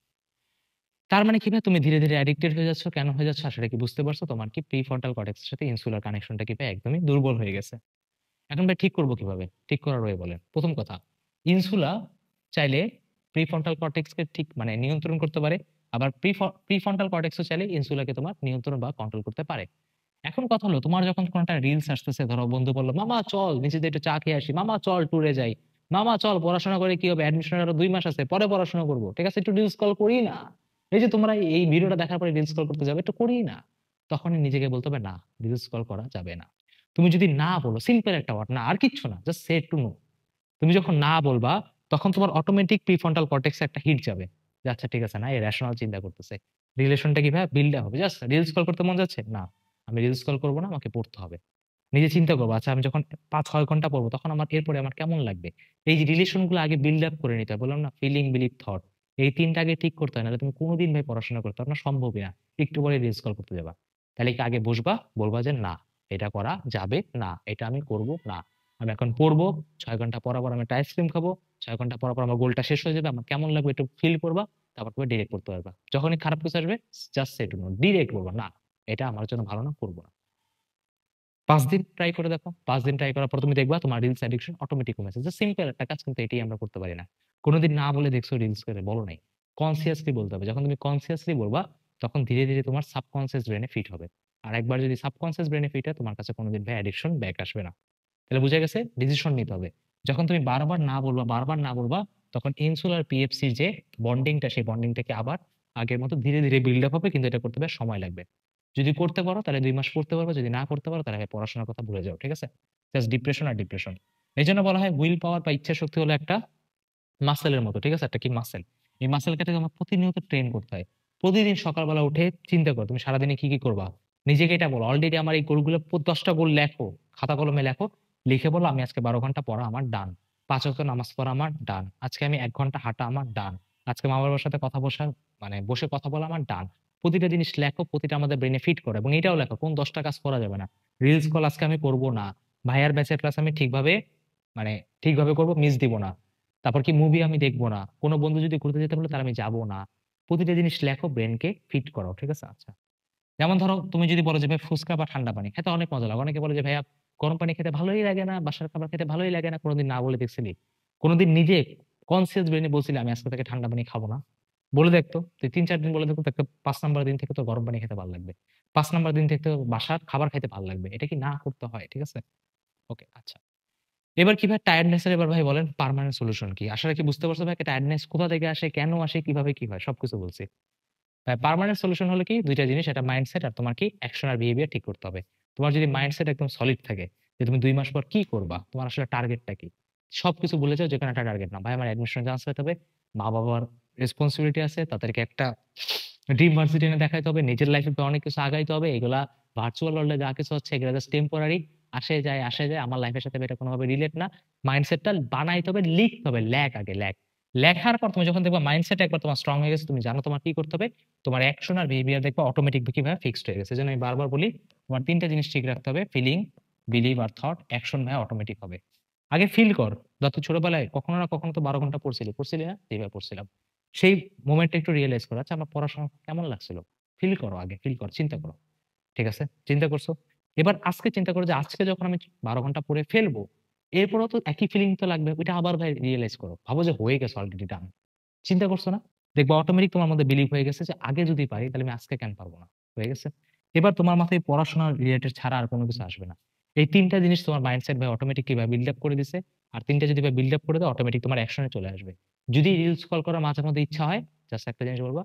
তার মানে কিভাবে তুমি ধীরে ধীরে অ্যাডিক্টেড হয়ে যাচ্ছ, কেন হয়ে যাচ্ছ, সেটা কি বুঝতে পারছো, তোমার কি প্রিফ্রন্টাল কর্টেক্সের সাথে ইনসুলার কানেকশনটা কিভাবে একদমই দুর্বল হয়ে গেছে। এখন ভাই ঠিক করবো কিভাবে, ঠিক করার ওয়ে বলেন। প্রথম কথা, ইনসুলা চাইলে প্রিফ্রন্টাল কর্টেক্সকে ঠিক মানে নিয়ন্ত্রণ করতে পারে, আবার প্রিফ্রন্টাল কর্টেক্সও চাইলে ইনসুলাকে তোমার নিয়ন্ত্রণ বা কন্ট্রোল করতে পারে। এখন কথা হলো, তোমার যখন কোনো একটা রিলস আসতেছে, ধরো বন্ধু বললো মামা চল নিচে দিয়ে একটু চা খেয়ে আসি, মামা চল ট্যুরে যাই, মামা চল পড়াশোনা করে কি হবে, অ্যাডমিশনের আরো 2 মাস আছে, পরে পড়াশোনা করবো, ঠিক আছে একটু রিলস কল করি না, এই যে তোমরা এই ভিডিওটা দেখার পরে রিলস কল করতে যাবে, একটু করি না, তখনই নিজেকে বলতে হবে না, রিলস কল করা যাবে না। তুমি যদি না বলো, সিম্পল একটা ওয়ার্ড না, আর কিচ্ছু না, জাস্ট সে টু নো, তুমি যখন না বলবা, তখন তোমার অটোমেটিক প্রিফ্রন্টাল কর্টেক্সে একটা হিট যাবে, যে আচ্ছা ঠিক আছে, না এই রেশনাল চিন্তা করতেছে, রিলেশনটা কিভাবে বিল্ড হবে, জাস্ট রিলস কল করতে মন যাচ্ছে না, আমি রিলস কল করবো না, আমাকে পড়তে হবে। নিজে চিন্তা করবো, আচ্ছা আমি যখন 5-6 ঘন্টা পড়বো, তখন আমার এরপরে আমার কেমন লাগবে, এই যে রিলেশন গুলো আগে বিল্ড আপ করে নিতে হয়, বললাম না ফিলিং, বিলিভ, থট, এই তিনটা আগে ঠিক করতে হয়, নাহলে তুমি কোনোদিন ভাই পড়াশোনা করতে পারবে না, সম্ভবই না। একটু পরে রিলস কল করতে যাবা, তাহলে কি আগে বসবা, বলবা যে না এটা করা যাবে না, এটা আমি করব না, আমি এখন পড়বো, 6 ঘন্টা পর পর আমি একটা আইসক্রিম খাবো, 6 ঘন্টা পর পর আমার গোলটা শেষ হয়ে যাবে, আমার কেমন লাগবে একটু ফিল করবা, তারপর তুমি ডিরেক্ট করতে পারবা। যখনই খারাপ কিছু আসবে just say to know, direct বলবা না এটা আমার জন্য ভালো না, করবো না। 5 দিন ট্রাই করে দেখো, 5 দিন ট্রাই করার পর তুমি দেখবা তোমার রিলস অ্যাডিকশন অটোমেটিক কমেছে। যে সিম্পল একটা কাজ, কিন্তু এটাই আমরা করতে পারি না। কোনোদিন না বলে দেখছো রিলস করে, বলো নাই। কনসিয়াসলি বলতে হবে। যখন তুমি কনসিয়াসলি বলবা তখন ধীরে ধীরে তোমার সাবকনসিয়াস ব্রেনে ফিট হবে। আর একবার যদি সাবকনসিয়াস ব্রেনে ফিট হয়, তোমার কাছে কোনোদিন ভাই অ্যাডিকশন ব্যাক আসবে না। তাহলে বুঝা গেছে, ডিসিশন নিতে হবে। যখন তুমি বারবার না বলবা, বারবার না বলবা, তখন ইনসুলার পিএফসি যে বন্ডিংটা, সেই বন্ডিংটাকে আবার আগের মতো ধীরে ধীরে বিল্ড আপ হবে, কিন্তু এটা করতে বেশ সময় লাগবে। যদি করতে পারো তাহলে 2 মাস করতে পারবে, যদি না করতে পারো তাহলে পড়াশোনার কথা ভুলে যাও, ঠিক আছে? জাস্ট ডিপ্রেশন আর ডিপ্রেশন। এই জন্য বলা হয় উইল পাওয়ার বা ইচ্ছা শক্তি হলো একটা মাসেলের মতো, ঠিক আছে? একটা কি মাসেল, এই মাসেলটাকে তোমার প্রতিনিয়ত ট্রেন করতে হয়। প্রতিদিন সকালবেলা উঠে চিন্তা করো তুমি সারাদিনে কি কি করবা, নিজেকে এটা বলো অলরেডি আমার এই গোলগুলো 10টা গোল লেখো, খাতা কলমে লেখো, লিখে বলো আমি আজকে 12 ঘন্টা পড়া আমার ডান, 5 ওয়াক্ত নামাজ পড়া আমার ডান, আজকে আমি 1 ঘন্টা হাঁটা আমার ডান, আজকে মা বাবার সাথে কথা বসা মানে বসে কথা বলা আমার ডান। প্রতিটা জিনিস লেখো, প্রতিটা আমাদের ব্রেনে ফিট করো, এবং এটাও লেখো কোন 10টা কাজ করা যাবে না। রিলস কল আজকে আমি করবো না, ভাইয়ার ব্যাচের ক্লাস আমি ঠিকভাবে মানে ঠিকভাবে করবো, মিস দিব না। তারপর কি মুভি আমি দেখবো না, কোনো বন্ধু যদি ঘুরতে যেতে বলে তাহলে আমি যাবো না। প্রতিটা জিনিস লেখো, ব্রেনকে ফিট করো, ঠিক আছে? আচ্ছা, যেমন ধরো তুমি যদি বলো যে ভাই ফুচকা বা ঠান্ডা পানি খেতে অনেক মজা লাগে, অনেকে বলে যে ভাইয়া গরম পানি খেতে ভালোই লাগে না, বাসার খাবার খেতে ভালোই লাগে না, কোনোদিন না বলে দেখছিলি? কোনোদিন নিজে কনসিয়াস ব্রেনে বলছিলি আমি আজকে থেকে ঠান্ডা পানি খাবো না? বলে দেখতো, তুই 3-4 দিন বলে দেখতো, দেখতো 5 নাম্বার দিন থেকে তো গরম পানি খেতে ভালো লাগবে, 5 নাম্বার দিন থেকে তো বাসার খাবার খেতে ভালো লাগবে। এটা কি না করতে হয়, ঠিক আছে? ওকে, আচ্ছা। এবার কি ভাই টায়ার্ডনেস এর, এবার ভাই বলেন পার্মানেন্ট সলিউশন কি? আসলে কি বুঝতে পারছো ভাই টায়ার্ডনেস কোথা থেকে আসে, কেন আসে, কিভাবে কি হয়, সবকিছু বলছি। ভাই পার্মানেন্ট সলিউশন হলো কি, দুইটা জিনিস, একটা মাইন্ডসেট আর তোমার কি অ্যাকশন আর বিহেভিয়ার ঠিক করতে হবে। তোমার যদি মাইন্ডসেট একদম সলিড থাকে যে তুমি 2 মাস পর কি করবা, তোমার আসলে টার্গেটটা কি, সবকিছু ভুলে যাও, যেখানে একটা টার্গেট না ভাই আমার অ্যাডমিশন চান্স পেতে হবে, মা বাবার রেসপন্সিবিলিটি আছে, তাদেরকে একটা ড্রিম ভার্সিটি এনে দেখাইতে হবে, নিজের লাইফে অনেক কিছু আগাইতে হবে, এগুলা ভার্চুয়াল ওয়ার্ল্ডে যা কিছু হচ্ছে এগুলো জাস্ট টেম্পোরারি, আসে যায় আসে যায়, আমার লাইফের সাথে এটা কোনোভাবে রিলেট না। মাইন্ডসেটটা বানাইতে হবে, লিখতে হবে, লেখ আগে লেখ। লেখার পর তুমি যখন দেখবা মাইন্ডসেট একবার তোমার স্ট্রং হয়ে গেছে, তুমি জানো তোমার কি করতে হবে, তোমার অ্যাকশন আর বিহেভিয়ার দেখবা অটোমেটিক কিভাবে ফিক্সড হয়ে গেছে। এজন্য আমি বারবার বলি তোমার 3টা জিনিস ঠিক রাখতে হবে, ফিলিং, বিলিভ আর থট। অ্যাকশন ভাই অটোমেটিক হবে। আগে ফিল কর, যত ছোটবেলায় কখনো না কখনো তো 12 ঘন্টা পড়ছিলি, পড়ছিলি না? যেভাবে পড়ছিলাম, সেই মোমেন্টটা একটু রিয়েলাইজ করো, আচ্ছা আমার পড়াশোনা কেমন লাগছিল, ফিল করো, আগে ফিল করো, চিন্তা করো, ঠিক আছে? চিন্তা করছো? এবার আজকে চিন্তা করো যে আজকে যখন আমি 12 ঘন্টা পড়ে ফেলবো, এরপরও তো একই ফিলিং তো লাগবে, ওইটা আবার ভাই রিয়েলাইজ করো, ভাবো যে হয়ে গেছে অলরেডি ডান। চিন্তা করছো না? দেখবা অটোমেটিক তোমার মধ্যে বিলিভ হয়ে গেছে যে আগে যদি পারি তাহলে আমি আজকে কেন পারবো না, হয়ে গেছে। এবার তোমার মাথায় পড়াশোনা রিলেটেড ছাড়া আর কোনো কিছু আসবে না। এই 3টা জিনিস তোমার মাইন্ডসেট ভাই অটোমেটিক কিভাবে বিল্ড আপ করে দিছে, আর 3টা যদি ভাই বিল্ড আপ করে দাও অটোমেটিক তোমার অ্যাকশনে চলে আসবে। যদি রিলস কল করার মাঝে মধ্যে ইচ্ছা হয়, জাস্ট একটা জিনিস বলবা,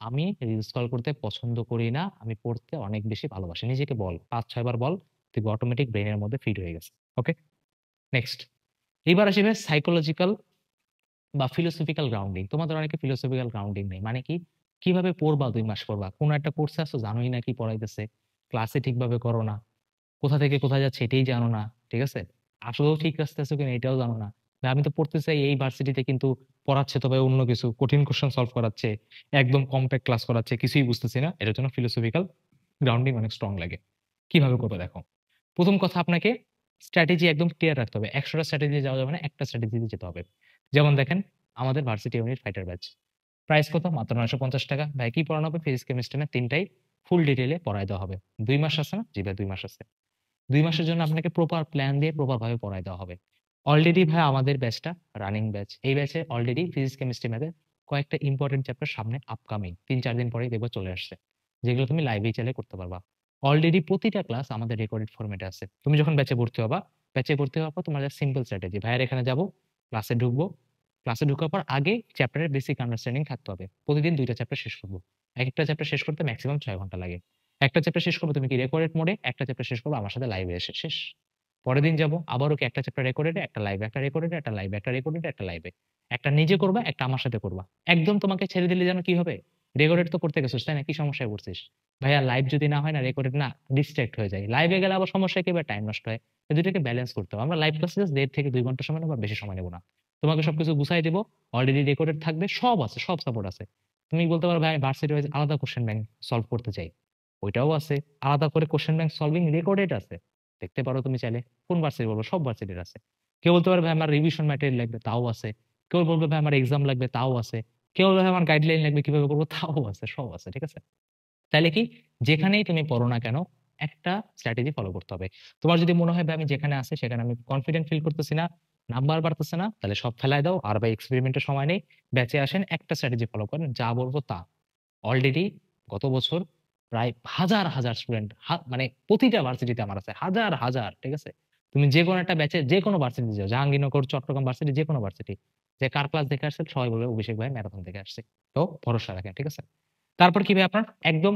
আমি রিলস স্ক্রল করতে পছন্দ করি না, আমি পড়তে অনেক বেশি ভালোবাসি। নিজেকে বল, ৫-৬ বার বল, দেখবি অটোমেটিক ব্রেইনের মধ্যে ফিট হয়ে গেছে। ওকে? নেক্সট। এবার আসি ভাই সাইকোলজিক্যাল বা ফিলোসফিক্যাল গ্রাউন্ডিং। তোমাদের অনেকে ফিলোসফিক্যাল গ্রাউন্ডিং নেই। মানে কি? কিভাবে পড়বা ২ মাস পড়বা? কোন একটা কোর্সে আছো জানোই না কি পড়াইতেছে। ক্লাসে ঠিকভাবে করো না। কোথা থেকে কোথায় যাচ্ছে এটাই জানো না। ঠিক আছে? আসলেও ঠিক রাস্তায় আছো কিনা এটাও জানো না। ভাই আমি তো পড়তে চাই এই ভার্সিটিতে, কিন্তু পড়াচ্ছে তো ভাই অন্য কিছু। কঠিন কোয়েশ্চেন সলভ করাচ্ছে। একদম কমপ্যাক্ট ক্লাস করাচ্ছে। কিছুই বুঝতেছি না। এটার জন্য ফিলোসফিক্যাল গ্রাউন্ডিং অনেক স্ট্রং লাগে। কিভাবে করবে দেখো। ১ম কথা আপনাকে স্ট্র্যাটেজি একদম ক্লিয়ার রাখতে হবে। ১০০ টা স্ট্র্যাটেজি যাওয়া যাবে না। একটা স্ট্র্যাটেজি দিয়ে যেতে হবে। যেমন দেখেন আমাদের varsity unit fighter batch. Price কত? মাত্র ৳৯৫০। ভাই কি পড়ানো হবে? ফিজিক্স, কেমিস্ট্রি, ম্যাথ ৩ টাই ফুল ডিটেইলে পড়ায় দেওয়া হবে। ২ মাস আছে না? জি ভাই ২ মাস আছে। ২ মাসের জন্য আপনাকে প্রপার প্ল্যান দিয়ে প্রপার ভাবে পড়ায় দেওয়া হবে। অলরেডি ভাই আমাদের ব্যাচটা রানিং ব্যাচ। এই ব্যাচে অলরেডি ফিজিক্স, কেমিস্ট্রি, ম্যাথের কয়েকটা ইম্পোর্টেন্ট চ্যাপ্টার সামনে আপকামিং ৩-৪ দিন পরেই দেখবা চলে আসছে। যেগুলো তুমি লাইভেই চাইলে করতে পারবা। অলরেডি প্রতিটা ক্লাস আমাদের রেকর্ডেড ফরম্যাটে আছে। তুমি যখন ব্যাচে ভর্তি হবা, ব্যাচে ভর্তি হওয়ার পর তোমার জাস্ট সিম্পল স্ট্র্যাটেজি, ভাইয়ার এখানে যাবো, ক্লাসে ঢুকবো। ক্লাসে ঢোকার পর আগে চ্যাপ্টারের বেসিক আন্ডারস্ট্যান্ডিং থাকতে হবে। প্রতিদিন ২ টা চ্যাপ্টার শেষ করব। একেকটা চ্যাপ্টার শেষ করতে মেক্সিমাম ৬ ঘন্টা লাগে। একটা চ্যাপ্টার শেষ করবো তুমি কি রেকর্ডেড মোডে, একটা চ্যাপ্টার শেষ করবো আমার সাথে লাইভে এসে, শেষ। পরের দিন যাবো আবারও কি একটা চ্যাপ্টার রেকর্ডেড, একটা লাইভে, একটা রেকর্ডেড, একটা লাইভে, একটা রেকর্ডেড, একটা লাইভে। একটা নিজে করবা, একটা আমার সাথে করবা। একদম তোমাকে ছেড়ে দিলে যেন কি হবে? রেকর্ডেড তো করতে গেছিস তাই না? কি সমস্যায় পড়ছিস? ভাইয়া লাইভ যদি না হয় না, রেকর্ডেড না, ডিস্ট্রাক্ট হয়ে যায়। লাইভে গেলে আবার সমস্যা কি? এবার টাইম নষ্ট হয়। এই দুইটাকে ব্যালেন্স করতে হবে। আমরা লাইভ ক্লাসে জাস্ট ১.৫ থেকে ২ ঘন্টা সময় নেব, আর বেশি সময় নেব না। তোমাকে সবকিছু গুছাই দিব। অলরেডি রেকর্ডেড থাকবে, সব আছে, সব সাপোর্ট আছে। তুমি বলতে পারো ভাই ভার্সিটি ওয়াইজ আলাদা কোশ্চেন ব্যাংক সলভ করতে চাই। ওইটাও আছে। আলাদা করে কোশ্চেন ব্যাংক সলভিং রেকর্ডেড আছে। দেখতে পারো তুমি চাইলে। কোন ভার্সিটি বলবো? সব ভার্সিটির আছে। কেউ বলতে পারে ভাই আমার রিভিশন ম্যাটেরিয়াল লাগবে, তাও আছে। কেউ বলবে ভাই আমার এক্সাম লাগবে, তাও আছে। কেউ বলবে ভাই আমার গাইডলাইন লাগবে কিভাবে করবো, তাও আছে, সব আছে। ঠিক আছে? তাইলে কি, যেখানেই তুমি পড়ো না কেন একটা স্ট্র্যাটেজি ফলো করতে হবে। তোমার যদি মনে হয় ভাই আমি যেখানে আছি সেখানে আমি কনফিডেন্ট ফিল করতেছি না, নাম্বার বাড়তেছে না, তাহলে সব ফেলায় দাও। আর ভাই এক্সপেরিমেন্টের সময় নেই, ব্যাচে আসেন, একটা স্ট্র্যাটেজি ফলো করেন, যা বলবো তা। অলরেডি গত বছর প্রায় হাজার হাজার স্টুডেন্ট, মানে প্রতিটা ভার্সিটিতে আমার আছে হাজার হাজার। ঠিক আছে? তুমি যে কোনো একটা ব্যাচে যে কোনো ভার্সিটি যাও, জাহাঙ্গীরনগর, চট্টগ্রাম ভার্সিটি, যে কোনো ভার্সিটি, যে কার ক্লাস দেখে আসছে সবাই বলবে অভিষেক ভাই ম্যারাথন দেখে আসছে। তো ভরসা রাখেন। ঠিক আছে? তারপর কি ভাই, আপনার একদম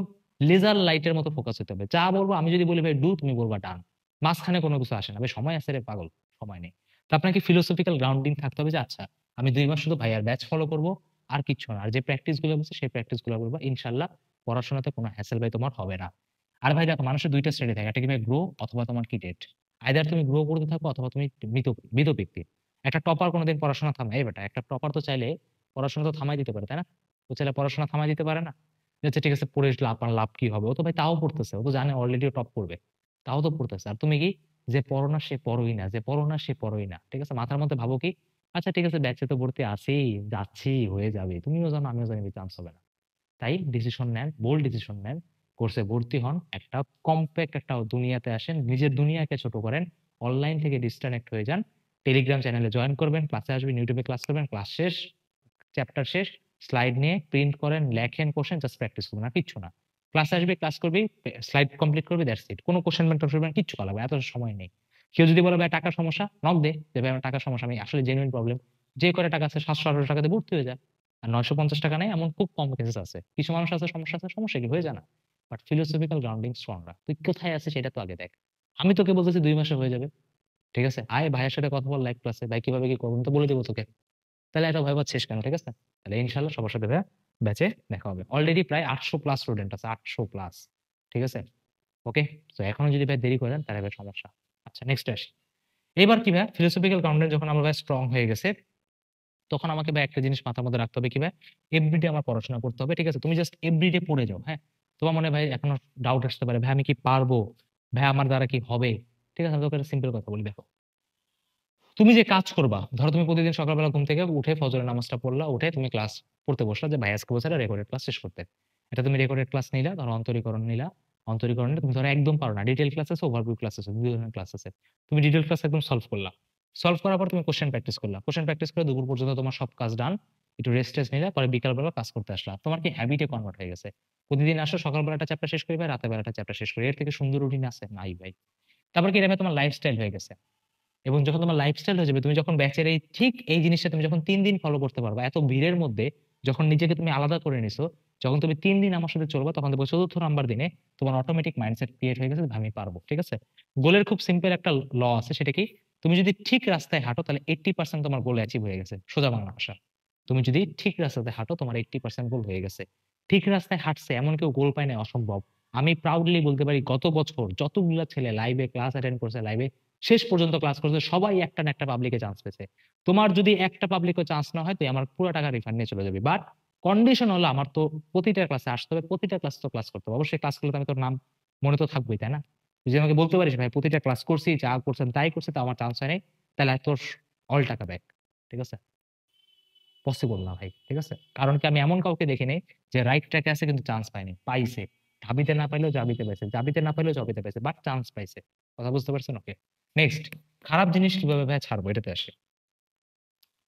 লেজার লাইটের মতো ফোকাস হতে হবে। যা বলবো, আমি যদি বলি ভাই ডু, তুমি বলবা ডান। মাঝখানে কোনো কিছু আসে না ভাই, সময় আছে রে পাগল, সময় নেই। তো আপনাকে ফিলোসফিক্যাল গ্রাউন্ডিং থাকতে হবে যে আচ্ছা আমি 2 মাস শুধু ভাইয়ার ব্যাচ ফলো করবো, আর কিচ্ছু না। আর যে প্র্যাকটিস গুলো বলছে সেই প্র্যাকটিস গুলো করবো, ইনশাল্লাহ পড়াশোনাতে কোনো হ্যাসেল ভাই তোমার হবে না। আর ভাই দেখো, মানুষের দুইটা শ্রেণী থাকে, একটা কি ভাই গ্রো, অথবা তোমার কি ডেট। আইদার তুমি গ্রো করতে থাকো অথবা তুমি মৃত মৃত ব্যক্তি। একটা টপার কোনোদিন পড়াশোনা থামায়? এই বেটা, একটা টপার তো চাইলে পড়াশোনা তো থামাই দিতে পারে, তাই না? ও চাইলে পড়াশোনা থামাই দিতে পারে না? যে আচ্ছা ঠিক আছে, পড়ে লাভ, আর লাভ কি হবে? ও তো ভাই তাও পড়তেছে, ও তো জানে অলরেডি টপ করবে, তাও তো পড়তেছে। আর তুমি কি, যে পড়ো না সে পড়োই না, যে পড়ো না সে পড়োই না। ঠিক আছে? মাথার মধ্যে ভাবো কি, আচ্ছা ঠিক আছে ব্যাচে তো ভর্তি আছেই, যাচ্ছি, হয়ে যাবে। তুমিও জানো আমিও জানি চান্স হবে না। তাই ডিসিশন নেন, বোল্ড ডিসিশন নেন, কোর্সে ভর্তি হন, একটা কম্প্যাক্ট একটা দুনিয়াতে আসেন, নিজের দুনিয়াকে ছোট করেন, অনলাইন থেকে ডিসকানেক্ট হয়ে যান, টেলিগ্রাম চ্যানেলে জয়েন করবেন, ক্লাসে আসবেন, ইউটিউবে ক্লাস করবেন, ক্লাস শেষ, চ্যাপ্টার শেষ, স্লাইড নিয়ে প্রিন্ট করেন, লেখেন কোশ্চেন, জাস্ট প্র্যাকটিস করবেন, আর কিচ্ছু না। ক্লাসে আসবে, ক্লাস করবি, স্লাইড কমপ্লিট করবি, দ্যাটস ইট। কোনো কোশ্চেন ব্যাংক করবেন, কিচ্ছু করা লাগবে না, এত সময় নেই। কেউ যদি বলে ভাই টাকার সমস্যা, নক দে, যে ভাই আমার টাকার সমস্যা, আমি আসলে জেনুইন প্রবলেম। যে করে টাকা আছে 700-800 টাকাতে ভর্তি হয়ে যায়। আর 950 টাকা নেই এমন খুব কম কেসেস আছে। কিছু মানুষ আছে সমস্যা আছে, সমস্যা কি হয়ে যায় না? বাট ফিলোসফিক্যাল গ্রাউন্ডিং স্ট্রং রাখ, তুই কোথায় আছিস সেটা তো আগে দেখ। আমি তোকে বলতেছি 2 মাসে হয়ে যাবে। ঠিক আছে? আয় ভাইয়ের সাথে কথা বল লাইভ ক্লাসে, ভাই কিভাবে কি করবো আমি তো বলে দেবো তোকে। তাহলে এটা ভয় পাচ্ছিস কেন? ঠিক আছে? তাহলে ইনশাল্লাহ সবার সাথে ব্যাচে দেখা হবে। অলরেডি প্রায় 800+ স্টুডেন্ট আছে, 800+। ঠিক আছে? ওকে? তো এখনো যদি ভাই দেরি করে দেন তাহলে ভাই সমস্যা। আচ্ছা নেক্সট আসি। এবার কি ভাই, ফিলোসফিক্যাল গ্রাউন্ডে যখন আমার ভাই স্ট্রং হয়ে গেছে, তখন আমাকে ভাই একটা জিনিস মাথার মধ্যে রাখতে হবে, কি ভাই, এভরিডে আমার পড়াশোনা করতে হবে। ঠিক আছে? তুমি জাস্ট এভরিডে পড়ে যাও। হ্যাঁ? তোমার মনে ভাই এখনো ডাউট আসতে পারে, ভাই আমি কি পারবো, ভাই আমার দ্বারা কি হবে? ঠিক আছে? আমি তোকে একটা সিম্পল কথা বলি, দেখো, তুমি যে কাজ করবা, ধরো তুমি প্রতিদিন সকালবেলা ঘুম থেকে উঠে ফজরের নামাজটা পড়লা, উঠে তুমি ক্লাস পড়তে বসলা, যে ভাই আজকে বসে রেকর্ডেড ক্লাস শেষ করতে। এটা তুমি রেকর্ডেড ক্লাস নিলা, ধরো অন্তরীকরণ নিলা। অন্তরীকরণে তুমি ধরো একদম পারো না, ডিটেল ক্লাস আছে, ওভারভিউ ক্লাস আছে, 2 ধরনের ক্লাস আছে। তুমি ডিটেল ক্লাস একদম সলভ করলা, সলভ করার পর তুমি কোশ্চেন প্র্যাকটিস করলা, কোশ্চেন প্র্যাকটিস করে দুপুর পর্যন্ত তোমার সব কাজ ডান, একটু রেস্ট টেস্ট নিলা, পরে বিকালবেলা কাজ করতে আসলা, তোমার কি হ্যাবিটে কনভার্ট হয়ে গেছে। প্রতিদিন আসো, সকালবেলা একটা চ্যাপ্টার শেষ করি ভাই, রাতের বেলা একটা চ্যাপ্টার শেষ করি, এর থেকে সুন্দর রুটিন আছে নাই ভাই। তারপর কি, এটা ভাই তোমার লাইফস্টাইল হয়ে গেছে। এবং যখন তোমার লাইফস্টাইল হয়ে যাবে, তুমি যখন ব্যাচের এই ঠিক এই জিনিসটা তুমি যখন 3 দিন ফলো করতে পারবা, এত ভিড়ের মধ্যে যখন নিজেকে তুমি আলাদা করে নিছো, যখন তুমি 3 দিন আমার সাথে চলবা, তখন দেখবো চতুর্থ নাম্বার দিনে তোমার অটোমেটিক মাইন্ডসেট ক্রিয়েট হয়ে গেছে যে আমি পারবো। ঠিক আছে? গোলের খুব সিম্পল একটা ল আছে, সেটা কি, তুমি যদি ঠিক রাস্তায় হাঁটো তাহলে 80% তোমার গোল অ্যাচিভ হয়ে গেছে। সোজা বাংলা ভাষা, তুমি যদি ঠিক রাস্তাতে হাঁটো তোমার 80% গোল হয়ে গেছে। ঠিক রাস্তায় হাঁটছে এমন কেউ গোল পায় না, অসম্ভব। আমি প্রাউডলি বলতে পারি, গত বছর যতগুলা ছেলে লাইভে ক্লাস অ্যাটেন্ড করছে, লাইভে শেষ পর্যন্ত ক্লাস করছে, সবাই একটা না একটা পাবলিকে চান্স পেয়েছে। তোমার যদি একটা পাবলিকে চান্স না হয়, তুই আমার পুরো টাকা রিফান্ড নিয়ে চলে যাবি। বাট কন্ডিশন হলো আমার তো প্রতিটা ক্লাসে আসতে হবে, প্রতিটা ক্লাস তো ক্লাস করতে হবে। অবশ্যই ক্লাসগুলোতে আমি তোর নাম মনে তো থাকবোই, তাই না? তুই যদি আমাকে বলতে পারিস ভাই প্রতিটা ক্লাস করছি, যা করছেন তাই করছে, তা আমার চান্স হয় নাই, তাহলে তোর অল টাকা ব্যাক। ঠিক আছে? পসিবল না ভাই। ঠিক আছে? কারণ কি, আমি এমন কাউকে দেখি নাই যে রাইট ট্র্যাকে আছে কিন্তু চান্স পায়নি, পাইছে। ঢাবিতে না পাইলেও জাবিতে পাইছে, জাবিতে না পাইলেও জবিতে পাইছে, বাট চান্স পাইছে। কথা বুঝতে পারছেন? ওকে, নেক্সট। খারাপ জিনিস কিভাবে ভাই ছাড়বো, এটাতে আসে।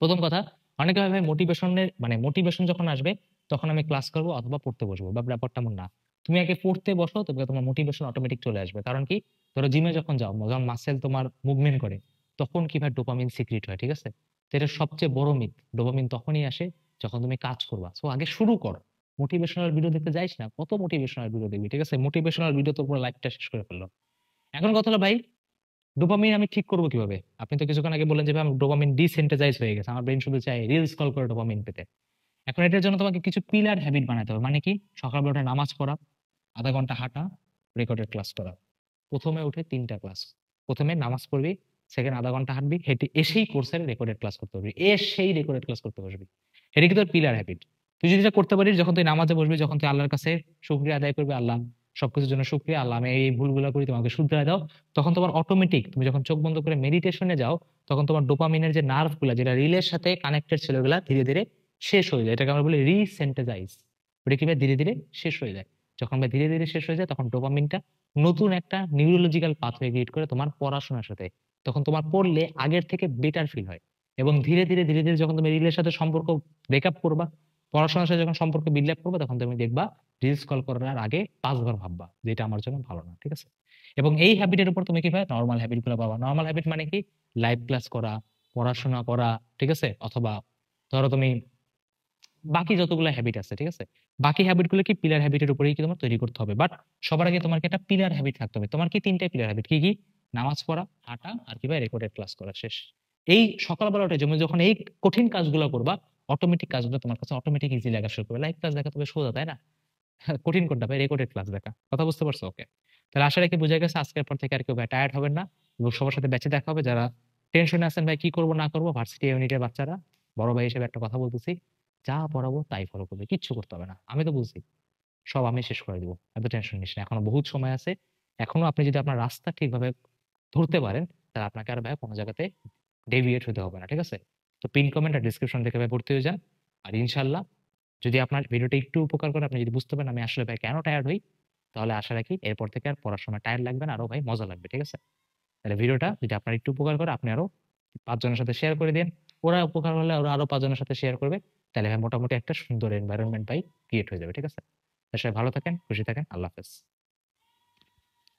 প্রথম কথা, অনেকে ভাবে ভাই মোটিভেশনের, মানে মোটিভেশন যখন আসবে তখন আমি ক্লাস করবো অথবা পড়তে বসবো, বা ব্যাপারটা এমন না। তুমি আগে পড়তে বসো, তবে তোমার মোটিভেশন অটোমেটিক চলে আসবে। কারণ কি, ধরো জিমে যখন যাও, যখন মাসেল তোমার মুভমেন্ট করে, তখন কি ভাই ডোপামিন সিক্রিট হয়। ঠিক আছে? তো এটা সবচেয়ে বড় মিথ। ডোপামিন তখনই আসে যখন তুমি কাজ করবা। সো আগে শুরু কর। মোটিভেশনাল ভিডিও দেখতে যাইস না, কত মোটিভেশনাল ভিডিও দেখবি। ঠিক আছে? মোটিভেশনাল ভিডিও তো পুরো লাইফটা শেষ করে ফেললো। এখন কথা হলো ভাই, ডোপামিন আমি ঠিক করবো কিভাবে? আপনি তো কিছুক্ষণ আগে বললেন যে ভাই আমার ডোপামিন ডিসেন্টাজাইজ হয়ে গেছে, আমার ব্রেন শুধু চাই রিল স্ক্রল করে ডোপামিন পেতে। এখন এটার জন্য তোমাকে কিছু পিলার হ্যাবিট বানাতে হবে। মানে কি? সকালবেলা উঠে নামাজ পড়া, আধা ঘন্টা হাঁটা, রেকর্ডেড ক্লাস করা। প্রথমে উঠে 3টা ক্লাস, প্রথমে নামাজ পড়বি, সেকেন্ড আধা ঘন্টা হাঁটবি, হেঁটে এসেই কোর্সের রেকর্ডেড ক্লাস করতে পারবি, এসেই রেকর্ডেড ক্লাস করতে বসবি। এটা কি তোর পিলার হ্যাবিট? তুই যদি এটা করতে পারিস, যখন তুই নামাজে বসবি, যখন তুই আল্লাহর কাছে শুকরিয়া আদায় করবি, আল্লাহ সবকিছুর জন্য শুকরিয়া আল্লাহ, আমি এই ভুলগুলো করি, তোমাকে শুধরায় দাও। তখন তোমার অটোমেটিক তুমি যখন চোখ বন্ধ করে মেডিটেশনে যাও, তখন তোমার ডোপামিনের যে নার্ভ গুলা যেটা রিলের সাথে কানেক্টেড ছিল, ওগুলা ধীরে ধীরে শেষ হয়ে যায়। এটাকে আমরা বলি রিসেন্টেজাইজ। ওটা কি ভাই ধীরে ধীরে শেষ হয়ে যায়। যখন ভাই ধীরে ধীরে শেষ হয়ে যায়, তখন ডোপামিনটা নতুন একটা নিউরোলজিক্যাল পাথওয়ে ক্রিয়েট করে তোমার পড়াশোনার সাথে। তখন তোমার পড়লে আগের থেকে বেটার ফিল হয়। এবং ধীরে ধীরে ধীরে ধীরে যখন তুমি রিলের সাথে সম্পর্ক ব্রেকআপ করবা, পড়াশোনার সাথে যখন সম্পর্ক বিল্ড আপ করবে, তখন তুমি দেখবা রিলস কল করার আগে 5 বার ভাববা যে এটা আমার জন্য ভালো না। ঠিক আছে? এবং এই হ্যাবিটের উপর তুমি কি ভাই নরমাল হ্যাবিট গুলো পাবা। নরমাল হ্যাবিট মানে কি? লাইভ ক্লাস করা, পড়াশোনা করা, ঠিক আছে? অথবা ধরো তুমি বাকি যতগুলো হ্যাবিট আছে, ঠিক আছে? বাকি হ্যাবিট গুলো কি পিলার হ্যাবিটের উপরেই কি তোমার তৈরি করতে হবে। বাট সবার আগে তোমার কি একটা পিলার হ্যাবিট থাকতে হবে। তোমার কি 3টে পিলার হ্যাবিট কি কি? নামাজ পড়া, হাঁটা, আর কি ভাই রেকর্ডেড ক্লাস করা। শেষ। এই সকালবেলা উঠে তুমি যখন এই কঠিন কাজগুলো করবা, অটোমেটিক কাজগুলো তোমার কাছে অটোমেটিক ইজি লাগা শুরু করবে। লাইভ ক্লাস দেখা তবে সোজা, তাই না? কঠিন কোনটা ভাই? রেকর্ডেড ক্লাস দেখা। কথা বুঝতে পারছো? ওকে। তাহলে আশা রাখি বুঝা গেছে আজকের পর থেকে আর কেউ ভাই টায়ার্ড হবেন না, এবং সবার সাথে ব্যাচে দেখা হবে। যারা টেনশনে আছেন ভাই কি করব না করব, ভার্সিটি ইউনিটের বাচ্চারা, বড় ভাই হিসেবে একটা কথা বলতেছি, যা পড়াবো তাই ফলো করবে, কিচ্ছু করতে হবে না। আমি তো বুঝছি, সব আমি শেষ করে দিব। এত টেনশন নিস না, এখনো বহুত সময় আছে। এখনো আপনি যদি আপনার রাস্তা ঠিকভাবে ধরতে পারেন, তাহলে আপনাকে আর ভাই কোনো জায়গাতে ডেভিয়েট হতে হবে না। ঠিক আছে? তো পিন কমেন্ট আর ডিসক্রিপশন দেখে ভাই ভর্তি হয়ে যান। আর ইনশাল্লাহ যদি আপনার ভিডিওটা একটু উপকার করে, আপনি যদি বুঝতে পারেন আমি আসলে ভাই কেন টায়ার্ড হই, তাহলে আশা রাখি এরপর থেকে আর পড়ার সময় টায়ার্ড লাগবে না, আরো ভাই মজা লাগবে। ঠিক আছে? তাহলে ভিডিওটা যদি আপনার একটু উপকার করে, আপনি আরো 5 জনের সাথে শেয়ার করে দিন। ওরা উপকার হলে ওরা আরো 5 জনের সাথে শেয়ার করবে। তাহলে ভাই মোটামুটি একটা সুন্দর এনভায়রনমেন্ট ভাই ক্রিয়েট হয়ে যাবে। ঠিক আছে? তো সবাই ভালো থাকেন, খুশি থাকেন। আল্লাহ হাফেজ।